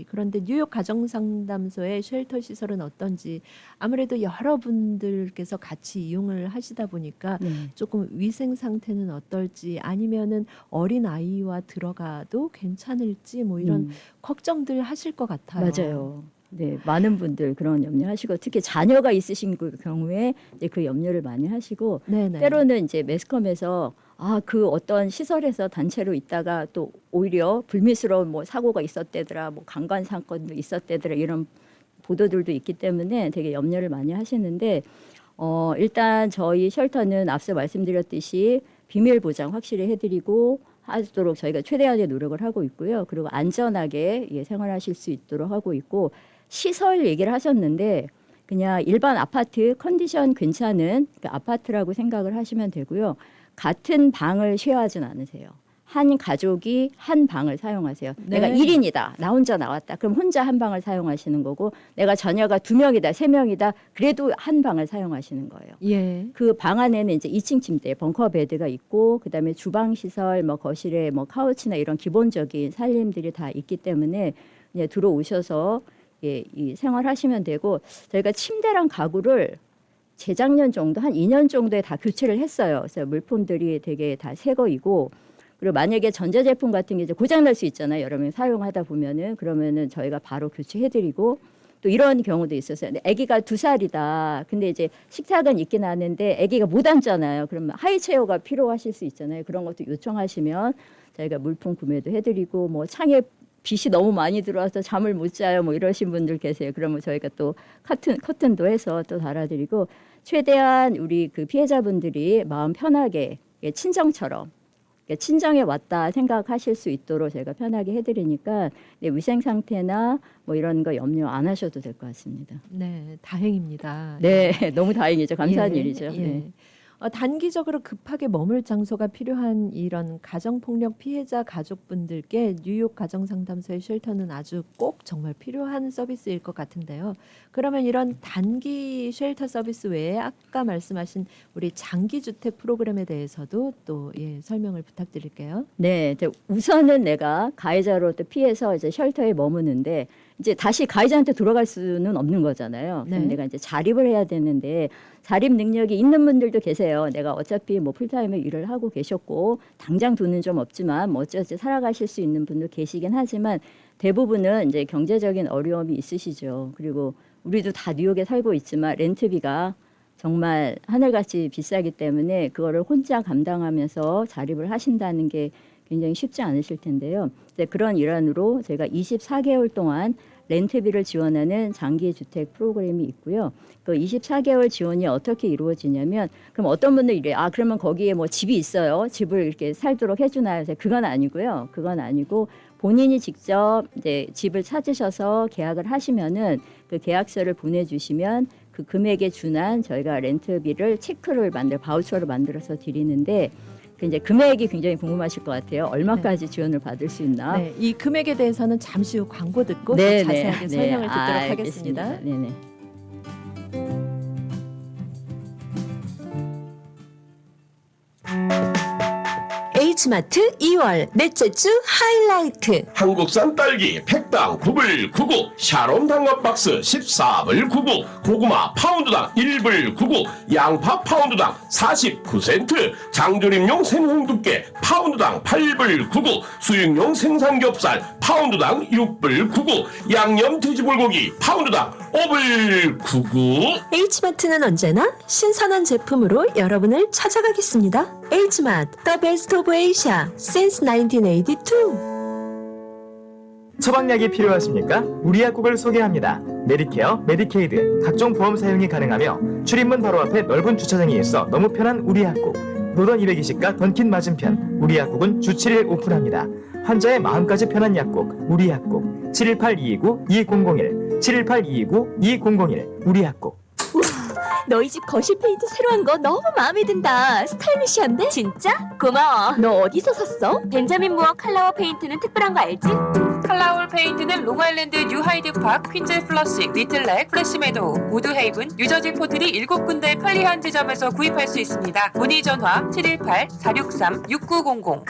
그런데 뉴욕 가정상담소의 쉘터 시설은 어떤지 아무래도 여러분들께서 같이 이용을 하시다 보니까 조금 위생 상태는 어떨지 아니면은 어린 아이와 들어가도 괜찮을지 뭐 이런 걱정들 하실 것 같아요. 맞아요. 네, 많은 분들 그런 염려하시고 특히 자녀가 있으신 경우에 이제 그 염려를 많이 하시고 네네. 때로는 이제 매스컴에서 그 어떤 시설에서 단체로 있다가 또 오히려 불미스러운 뭐 사고가 있었대더라, 뭐 강간 사건도 있었대더라 이런 보도들도 있기 때문에 되게 염려를 많이 하시는데 일단 저희 쉘터는 앞서 말씀드렸듯이 비밀 보장 확실히 해드리고 하도록 저희가 최대한의 노력을 하고 있고요. 그리고 안전하게 생활하실 수 있도록 하고 있고 시설 얘기를 하셨는데 그냥 일반 아파트 컨디션 괜찮은 아파트라고 생각을 하시면 되고요. 같은 방을 쉐어하진 않으세요. 한 가족이 한 방을 사용하세요. 네. 내가 1인이다. 나 혼자 나왔다. 그럼 혼자 한 방을 사용하시는 거고 내가 자녀가 2명이다. 3명이다. 그래도 한 방을 사용하시는 거예요. 예. 그 방 안에는 이제 2층 침대, 벙커 베드가 있고 그다음에 주방 시설, 뭐 거실에 뭐 카우치나 이런 기본적인 살림들이 다 있기 때문에 그냥 들어오셔서 이 생활하시면 되고 저희가 침대랑 가구를 재작년 정도 한 2년 정도에 다 교체를 했어요. 그래서 물품들이 되게 다 새 거이고 그리고 만약에 전자제품 같은 게 이제 고장 날 수 있잖아요. 여러 명 사용하다 보면은 그러면은 저희가 바로 교체해드리고 또 이런 경우도 있었어요. 근데 아기가 2살이다. 근데 이제 식탁은 있긴 하는데 아기가 못 앉잖아요. 그러면 하이체어가 필요하실 수 있잖아요. 그런 것도 요청하시면 저희가 물품 구매도 해드리고 뭐 창에 빛이 너무 많이 들어와서 잠을 못 자요. 뭐 이러신 분들 계세요. 그러면 저희가 또 커튼도 해서 또 달아드리고 최대한 우리 그 피해자분들이 마음 편하게 친정처럼 친정에 왔다 생각하실 수 있도록 저희가 편하게 해드리니까 위생 상태나 뭐 이런 거 염려 안 하셔도 될 것 같습니다. 네, 다행입니다. 네, 너무 다행이죠. 감사한 예, 일이죠. 예. 네. 단기적으로 급하게 머물 장소가 필요한 이런 가정폭력 피해자 가족분들께 뉴욕 가정상담소의 쉘터는 아주 꼭 정말 필요한 서비스일 것 같은데요. 그러면 이런 단기 쉘터 서비스 외에 아까 말씀하신 우리 장기주택 프로그램에 대해서도 또 설명을 부탁드릴게요. 네, 우선은 내가 가해자로 또 피해서 이제 쉘터에 머무는데 이제 다시 가해자한테 돌아갈 수는 없는 거잖아요. 그럼 네. 내가 이제 자립을 해야 되는데 자립 능력이 있는 분들도 계세요. 내가 어차피 뭐 풀타임에 일을 하고 계셨고 당장 돈은 좀 없지만 뭐 어쩌지 살아가실 수 있는 분도 계시긴 하지만 대부분은 이제 경제적인 어려움이 있으시죠. 그리고 우리도 다 뉴욕에 살고 있지만 렌트비가 정말 하늘같이 비싸기 때문에 그거를 혼자 감당하면서 자립을 하신다는 게 굉장히 쉽지 않으실 텐데요. 이제 그런 일환으로 저희가 24개월 동안 렌트비를 지원하는 장기주택 프로그램이 있고요. 그 24개월 지원이 어떻게 이루어지냐면 그럼 어떤 분들이 이래요. 그러면 거기에 뭐 집이 있어요. 집을 이렇게 살도록 해주나요? 그건 아니고요. 그건 아니고 본인이 직접 이제 집을 찾으셔서 계약을 하시면은 그 계약서를 보내주시면 그 금액에 준한 저희가 렌트비를 체크를 바우처를 만들어서 드리는데 이제 금액이 굉장히 궁금하실 것 같아요. 얼마까지 지원을 받을 수 있나? 네, 이 금액에 대해서는 잠시 후 광고 듣고 네, 더 자세하게 네, 설명을 네, 듣도록 알겠습니다. 하겠습니다. 네네. H마트 2월 넷째 주 하이라이트. 한국산 딸기 100당 9불 99, 샤롬 당근 박스 14불 99, 고구마 파운드당 1불 99, 양파 파운드당 49센트, 장조림용 생홍두깨 파운드당 8불 99, 수육용 생삼겹살 파운드당 6불 99, 양념 돼지불고기 파운드당 5불 99. H마트는 언제나 신선한 제품으로 여러분을 찾아가겠습니다. H마트, The Best of Asia, since 1982. 처방약이 필요하십니까? 우리 약국을 소개합니다. 메디케어, 메디케이드, 각종 보험 사용이 가능하며 출입문 바로 앞에 넓은 주차장이 있어 너무 편한 우리 약국. 노던 220가 던킨 맞은편 우리 약국은 주 7일 오픈합니다. 환자의 마음까지 편한 약국 우리 약국 718-229-2001 718-229-2001 우리 약국. 너희 집 거실 페인트 새로 한 거 너무 마음에 든다. 스타일리시한데? 진짜? 고마워. 너 어디서 샀어? 벤자민 무어 칼라워 페인트는 특별한 거 알지? 칼라울 페인트는 롱아일랜드 뉴하이드파크, 퀸즈 플러싱, 리틀렉, 플래시메도우, 우드헤이븐, 뉴저지 포트리 7군데 편리한 지점에서 구입할 수 있습니다. 문의 전화 718-463-6900.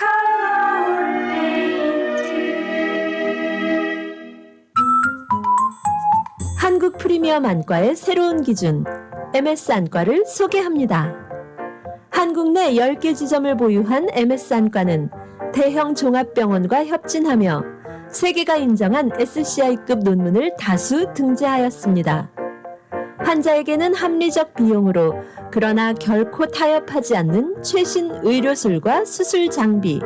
한국 프리미엄 안과의 새로운 기준 MS 안과를 소개합니다. 한국 내 10개 지점을 보유한 MS 안과는 대형 종합병원과 협진하며 세계가 인정한 SCI급 논문을 다수 등재하였습니다. 환자에게는 합리적 비용으로 그러나 결코 타협하지 않는 최신 의료술과 수술 장비,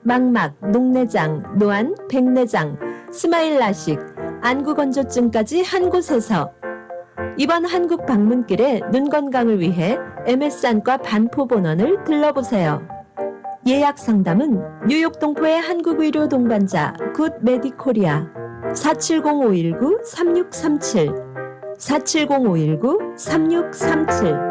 망막, 녹내장, 노안, 백내장, 스마일 라식, 안구 건조증까지 한 곳에서 이번 한국 방문길에 눈 건강을 위해 MS 안과 반포본원을 들러보세요. 예약 상담은 뉴욕 동포의 한국의료 동반자 굿 메디코리아 470-519-3637 470-519-3637.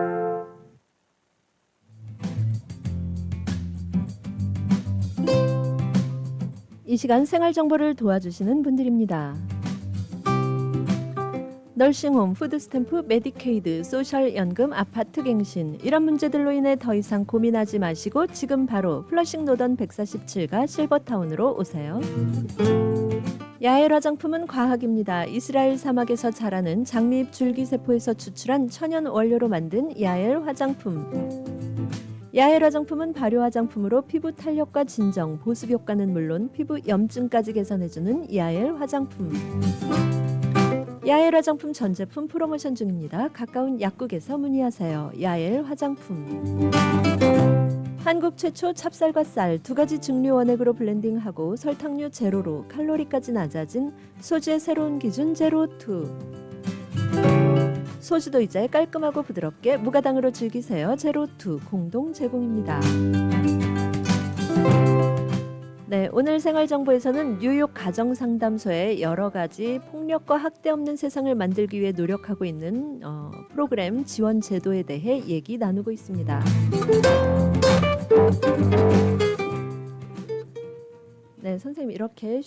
이 시간 생활 정보를 도와주시는 분들입니다. 널싱홈, 푸드스탬프, 메디케이드, 소셜연금, 아파트 갱신 이런 문제들로 인해 더 이상 고민하지 마시고 지금 바로 플러싱 노던 147가 실버타운으로 오세요. 야엘 화장품은 과학입니다. 이스라엘 사막에서 자라는 장미잎 줄기세포에서 추출한 천연 원료로 만든 야엘 화장품. 야엘 화장품은 발효 화장품으로 피부 탄력과 진정, 보습 효과는 물론 피부 염증까지 개선해주는 야엘 화장품. 야엘 화장품 전 제품 프로모션 중입니다. 가까운 약국에서 문의하세요. 야엘 화장품. 한국 최초 찹쌀과 쌀 두 가지 증류 원액으로 블렌딩하고 설탕류 제로로 칼로리까지 낮아진 소주의 새로운 기준 제로2. 소주도 이제 깔끔하고 부드럽게 무가당으로 즐기세요. 제로2 공동 제공입니다. 네, 오늘 생활정보에서는 뉴욕 가정상담소의 여러 가지 폭력과 학대 없는 세상을 만들기 위해 노력하고 있는 프로그램 지원 제도에 대해 얘기 나누고 있습니다. 네, 선생님 이렇게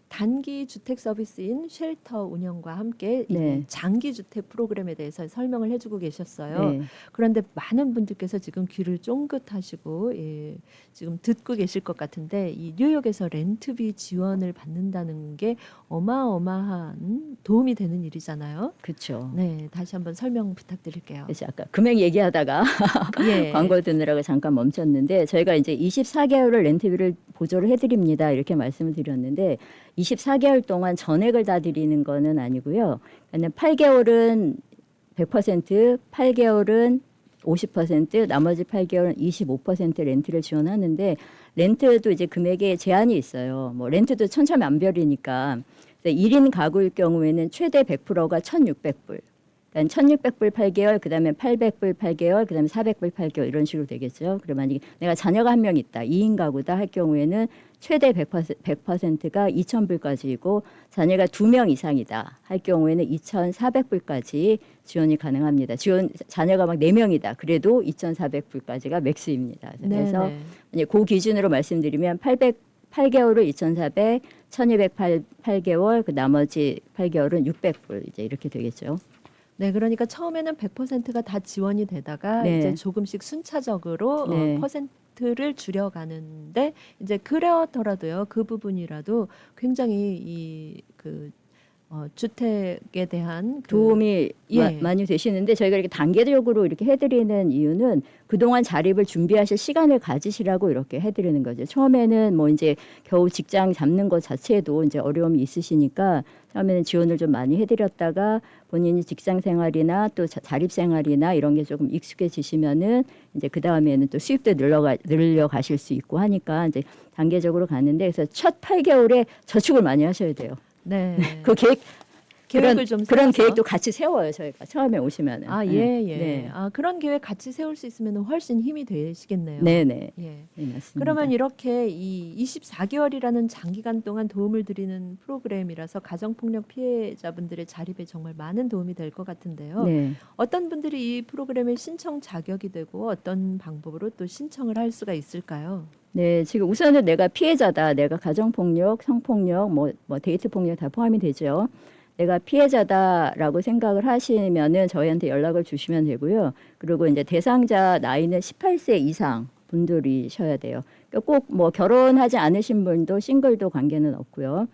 단기 주택 서비스인 쉘터 운영과 함께 이 장기 주택 프로그램에 대해서 설명을 해주고 계셨어요. 네. 그런데 많은 분들께서 지금 귀를 쫑긋하시고 지금 듣고 계실 것 같은데 이 뉴욕에서 렌트비 지원을 받는다는 게 어마어마한 도움이 되는 일이잖아요. 그렇죠. 네, 다시 한번 설명 부탁드릴게요. 그래서 아까 금액 얘기하다가 예. 광고 듣느라고 잠깐 멈췄는데 저희가 이제 24개월을 렌트비를 보조를 해드립니다. 이렇게 말씀을 드렸는데 24개월 동안 전액을 다 드리는 거는 아니고요. 8개월은 100%, 8개월은 50%, 나머지 8개월은 25% 렌트를 지원하는데 렌트도 이제 금액에 제한이 있어요. 뭐 렌트도 천차만별이니까 1인 가구일 경우에는 최대 100%가 1,600불. 그러니까 1,600불 8개월, 그다음에 800불 8개월, 그다음에 400불 8개월 이런 식으로 되겠죠. 그럼 만약에 내가 자녀가 한 명 있다, 2인 가구다 할 경우에는 최대 100%가 2,000불까지이고 자녀가 2명 이상이다 할 경우에는 2,400불까지 지원이 가능합니다. 자녀가 막 4명이다. 그래도 2,400불까지가 맥스입니다. 그래서 그 기준으로 말씀드리면 8개월을 2,400, 1,208개월, 그 나머지 8개월은 600불 이제 이렇게 되겠죠. 네, 그러니까 처음에는 100%가 다 지원이 되다가 네. 이제 조금씩 순차적으로 네. 퍼센트를 줄여가는데 이제 그렇더라도요 그 부분이라도 굉장히 주택에 대한 도움이 예. 많이 되시는데 저희가 이렇게 단계적으로 이렇게 해드리는 이유는 그동안 자립을 준비하실 시간을 가지시라고 이렇게 해드리는 거죠. 처음에는 뭐 이제 겨우 직장 잡는 것 자체도 이제 어려움이 있으시니까 처음에는 지원을 좀 많이 해드렸다가 본인이 직장 생활이나 또 자립 생활이나 이런 게 조금 익숙해지시면은 이제 그 다음에는 또 수입도 늘려가실 수 있고 하니까 이제 단계적으로 가는데 그래서 첫 8개월에 저축을 많이 하셔야 돼요. 네. 그 계획 계획을 좀 그런 세워서. 계획도 같이 세워요 저희가 처음에 오시면은. 아, 예, 예. 네. 아, 그런 계획 같이 세울 수 있으면 훨씬 힘이 되시겠네요. 네네. 예. 네, 맞습니다. 그러면 이렇게 이 24개월이라는 장기간 동안 도움을 드리는 프로그램이라서 가정폭력 피해자분들의 자립에 정말 많은 도움이 될 것 같은데요. 네. 어떤 분들이 이 프로그램에 신청 자격이 되고 어떤 방법으로 또 신청을 할 수가 있을까요? 네, 지금 우선은 내가 피해자다. 내가 가정폭력, 성폭력, 뭐 데이트폭력 다 포함이 되죠. 내가 피해자다라고 생각을 하시면은 저희한테 연락을 주시면 되고요. 그리고 이제 대상자 나이는 18세 이상 분들이셔야 돼요. 꼭 뭐 결혼하지 않으신 분도 싱글도 관계는 없고요.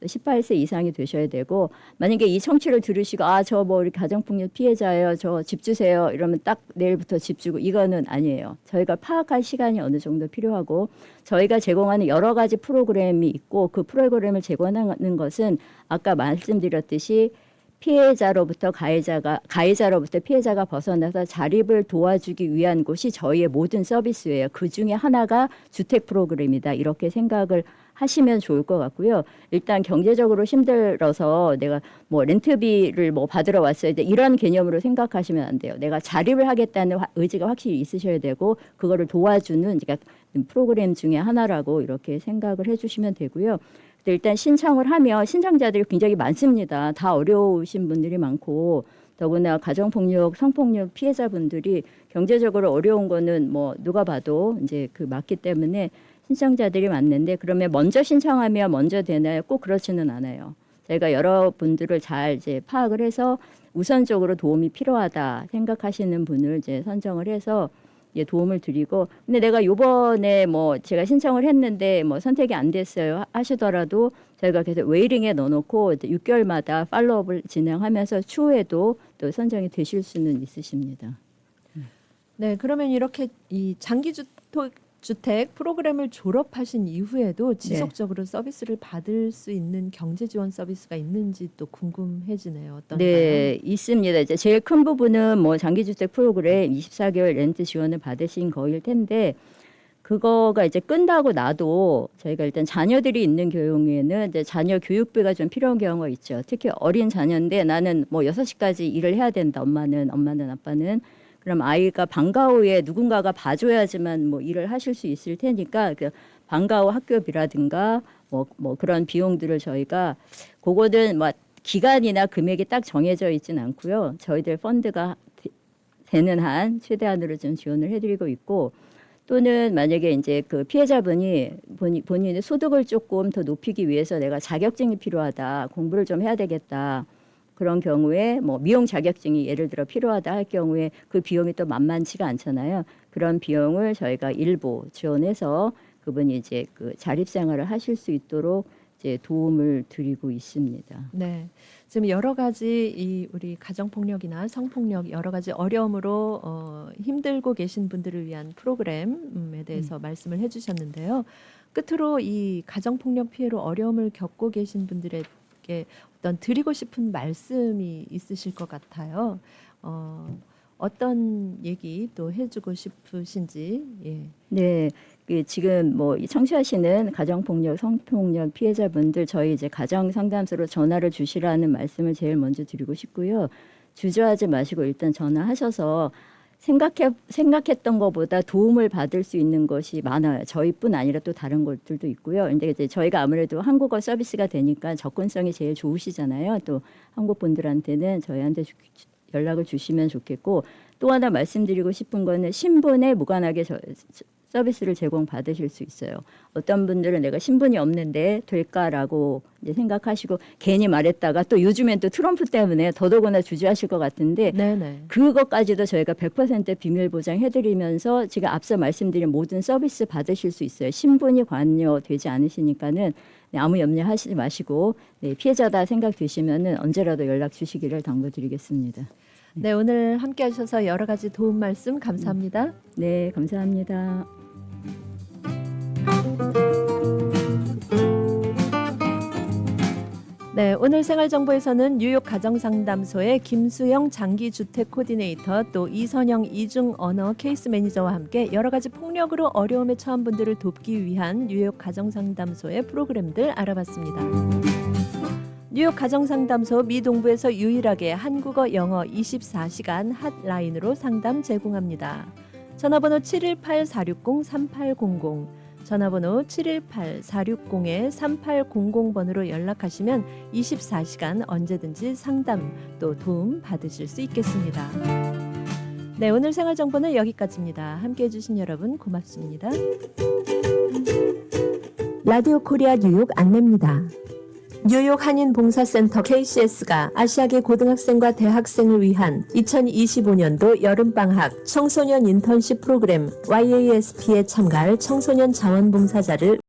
18세 이상이 되셔야 되고 만약에 이 청취를 들으시고 아, 저 뭐 우리 가정폭력 피해자예요. 저 집 주세요. 이러면 딱 내일부터 집 주고 이거는 아니에요. 저희가 파악할 시간이 어느 정도 필요하고 저희가 제공하는 여러 가지 프로그램이 있고 그 프로그램을 제공하는 것은 아까 말씀드렸듯이 피해자로부터 가해자로부터 피해자가 벗어나서 자립을 도와주기 위한 곳이 저희의 모든 서비스예요. 그 중에 하나가 주택 프로그램이다. 이렇게 생각을 하시면 좋을 것 같고요. 일단 경제적으로 힘들어서 내가 뭐 렌트비를 뭐 받으러 왔어요. 이런 개념으로 생각하시면 안 돼요. 내가 자립을 하겠다는 의지가 확실히 있으셔야 되고 그거를 도와주는 그러니까 프로그램 중에 하나라고 이렇게 생각을 해주시면 되고요. 일단 신청을 하면 신청자들이 굉장히 많습니다. 다 어려우신 분들이 많고 더구나 가정폭력, 성폭력 피해자분들이 경제적으로 어려운 거는 뭐 누가 봐도 이제 그 맞기 때문에 신청자들이 많는데 그러면 먼저 신청하면 먼저 되나요? 꼭 그렇지는 않아요. 저희가 여러분들을 잘 이제 파악을 해서 우선적으로 도움이 필요하다 생각하시는 분을 이제 선정을 해서 도움을 드리고 근데 내가 요번에 뭐 제가 신청을 했는데 뭐 선택이 안 됐어요 하시더라도 저희가 계속 웨이팅에 넣어놓고 6개월마다 팔로업을 진행하면서 추후에도 또 선정이 되실 수는 있으십니다. 네, 그러면 이렇게 이 장기주택 프로그램을 졸업하신 이후에도 지속적으로 서비스를 받을 수 있는 경제 지원 서비스가 있는지 또 궁금해지네요. 어떤가요? 네, 있습니다. 이제 제일 큰 부분은 뭐 장기주택 프로그램 24개월 렌트 지원을 받으신 거일 텐데 그거가 이제 끝나고 나도 저희가 일단 자녀들이 있는 경우에는 이제 자녀 교육비가 좀 필요한 경우가 있죠. 특히 어린 자녀인데 나는 뭐 6시까지 일을 해야 된다. 엄마는 아빠는. 그럼 아이가 방과 후에 누군가가 봐줘야지만 뭐 일을 하실 수 있을 테니까 그 방과 후 학교비라든가 뭐 그런 비용들을 저희가 그거는 뭐 기간이나 금액이 딱 정해져 있지는 않고요. 저희들 펀드가 되는 한 최대한으로 좀 지원을 해드리고 있고 또는 만약에 이제 그 피해자분이 본인의 소득을 조금 더 높이기 위해서 내가 자격증이 필요하다, 공부를 좀 해야 되겠다. 그런 경우에 뭐 미용 자격증이 예를 들어 필요하다 할 경우에 그 비용이 또 만만치가 않잖아요. 그런 비용을 저희가 일부 지원해서 그분이 이제 그 자립생활을 하실 수 있도록 이제 도움을 드리고 있습니다. 네, 지금 여러 가지 이 우리 가정폭력이나 성폭력 여러 가지 어려움으로 힘들고 계신 분들을 위한 프로그램에 대해서 말씀을 해주셨는데요. 끝으로 이 가정폭력 피해로 어려움을 겪고 계신 분들에게 어떤 드리고 싶은 말씀이 있으실 것 같아요. 어떤 얘기 또 해주고 싶으신지. 예. 네, 지금 뭐 청취하시는 가정폭력, 성폭력 피해자분들 저희 이제 가정 상담소로 전화를 주시라는 말씀을 제일 먼저 드리고 싶고요. 주저하지 마시고 일단 전화하셔서 생각했던 것보다 도움을 받을 수 있는 것이 많아요. 저희뿐 아니라 또 다른 곳들도 있고요. 근데 이제 저희가 아무래도 한국어 서비스가 되니까 접근성이 제일 좋으시잖아요. 또 한국 분들한테는 저희한테 연락을 주시면 좋겠고 또 하나 말씀드리고 싶은 거는 신분에 무관하게 서비스를 제공받으실 수 있어요. 어떤 분들은 내가 신분이 없는데 될까라고 이제 생각하시고 괜히 말했다가 또 요즘엔 또 트럼프 때문에 더더구나 주저하실 것 같은데 네네. 그것까지도 저희가 100% 비밀 보장해드리면서 지금 앞서 말씀드린 모든 서비스 받으실 수 있어요. 신분이 관여되지 않으시니까는 아무 염려하시지 마시고 피해자다 생각되시면은 언제라도 연락 주시기를 당부드리겠습니다. 네, 오늘 함께 하셔서 여러 가지 도움 말씀 감사합니다. 네, 감사합니다. 네, 오늘 생활정보에서는 뉴욕 가정상담소의 김수영 장기주택 코디네이터 또 이선영 이중 언어 케이스 매니저와 함께 여러 가지 폭력으로 어려움에 처한 분들을 돕기 위한 뉴욕 가정상담소의 프로그램들 알아봤습니다. 뉴욕 가정상담소 미 동부에서 유일하게 한국어, 영어 24시간 핫라인으로 상담 제공합니다. 전화번호 718-460-3800, 전화번호 718-460-3800번으로 연락하시면 24시간 언제든지 상담 또 도움 받으실 수 있겠습니다. 네, 오늘 생활정보는 여기까지입니다. 함께해 주신 여러분 고맙습니다. 라디오 코리아 뉴욕 안내입니다. 뉴욕 한인봉사센터 KCS가 아시아계 고등학생과 대학생을 위한 2025년도 여름방학 청소년 인턴십 프로그램 YASP에 참가할 청소년 자원봉사자를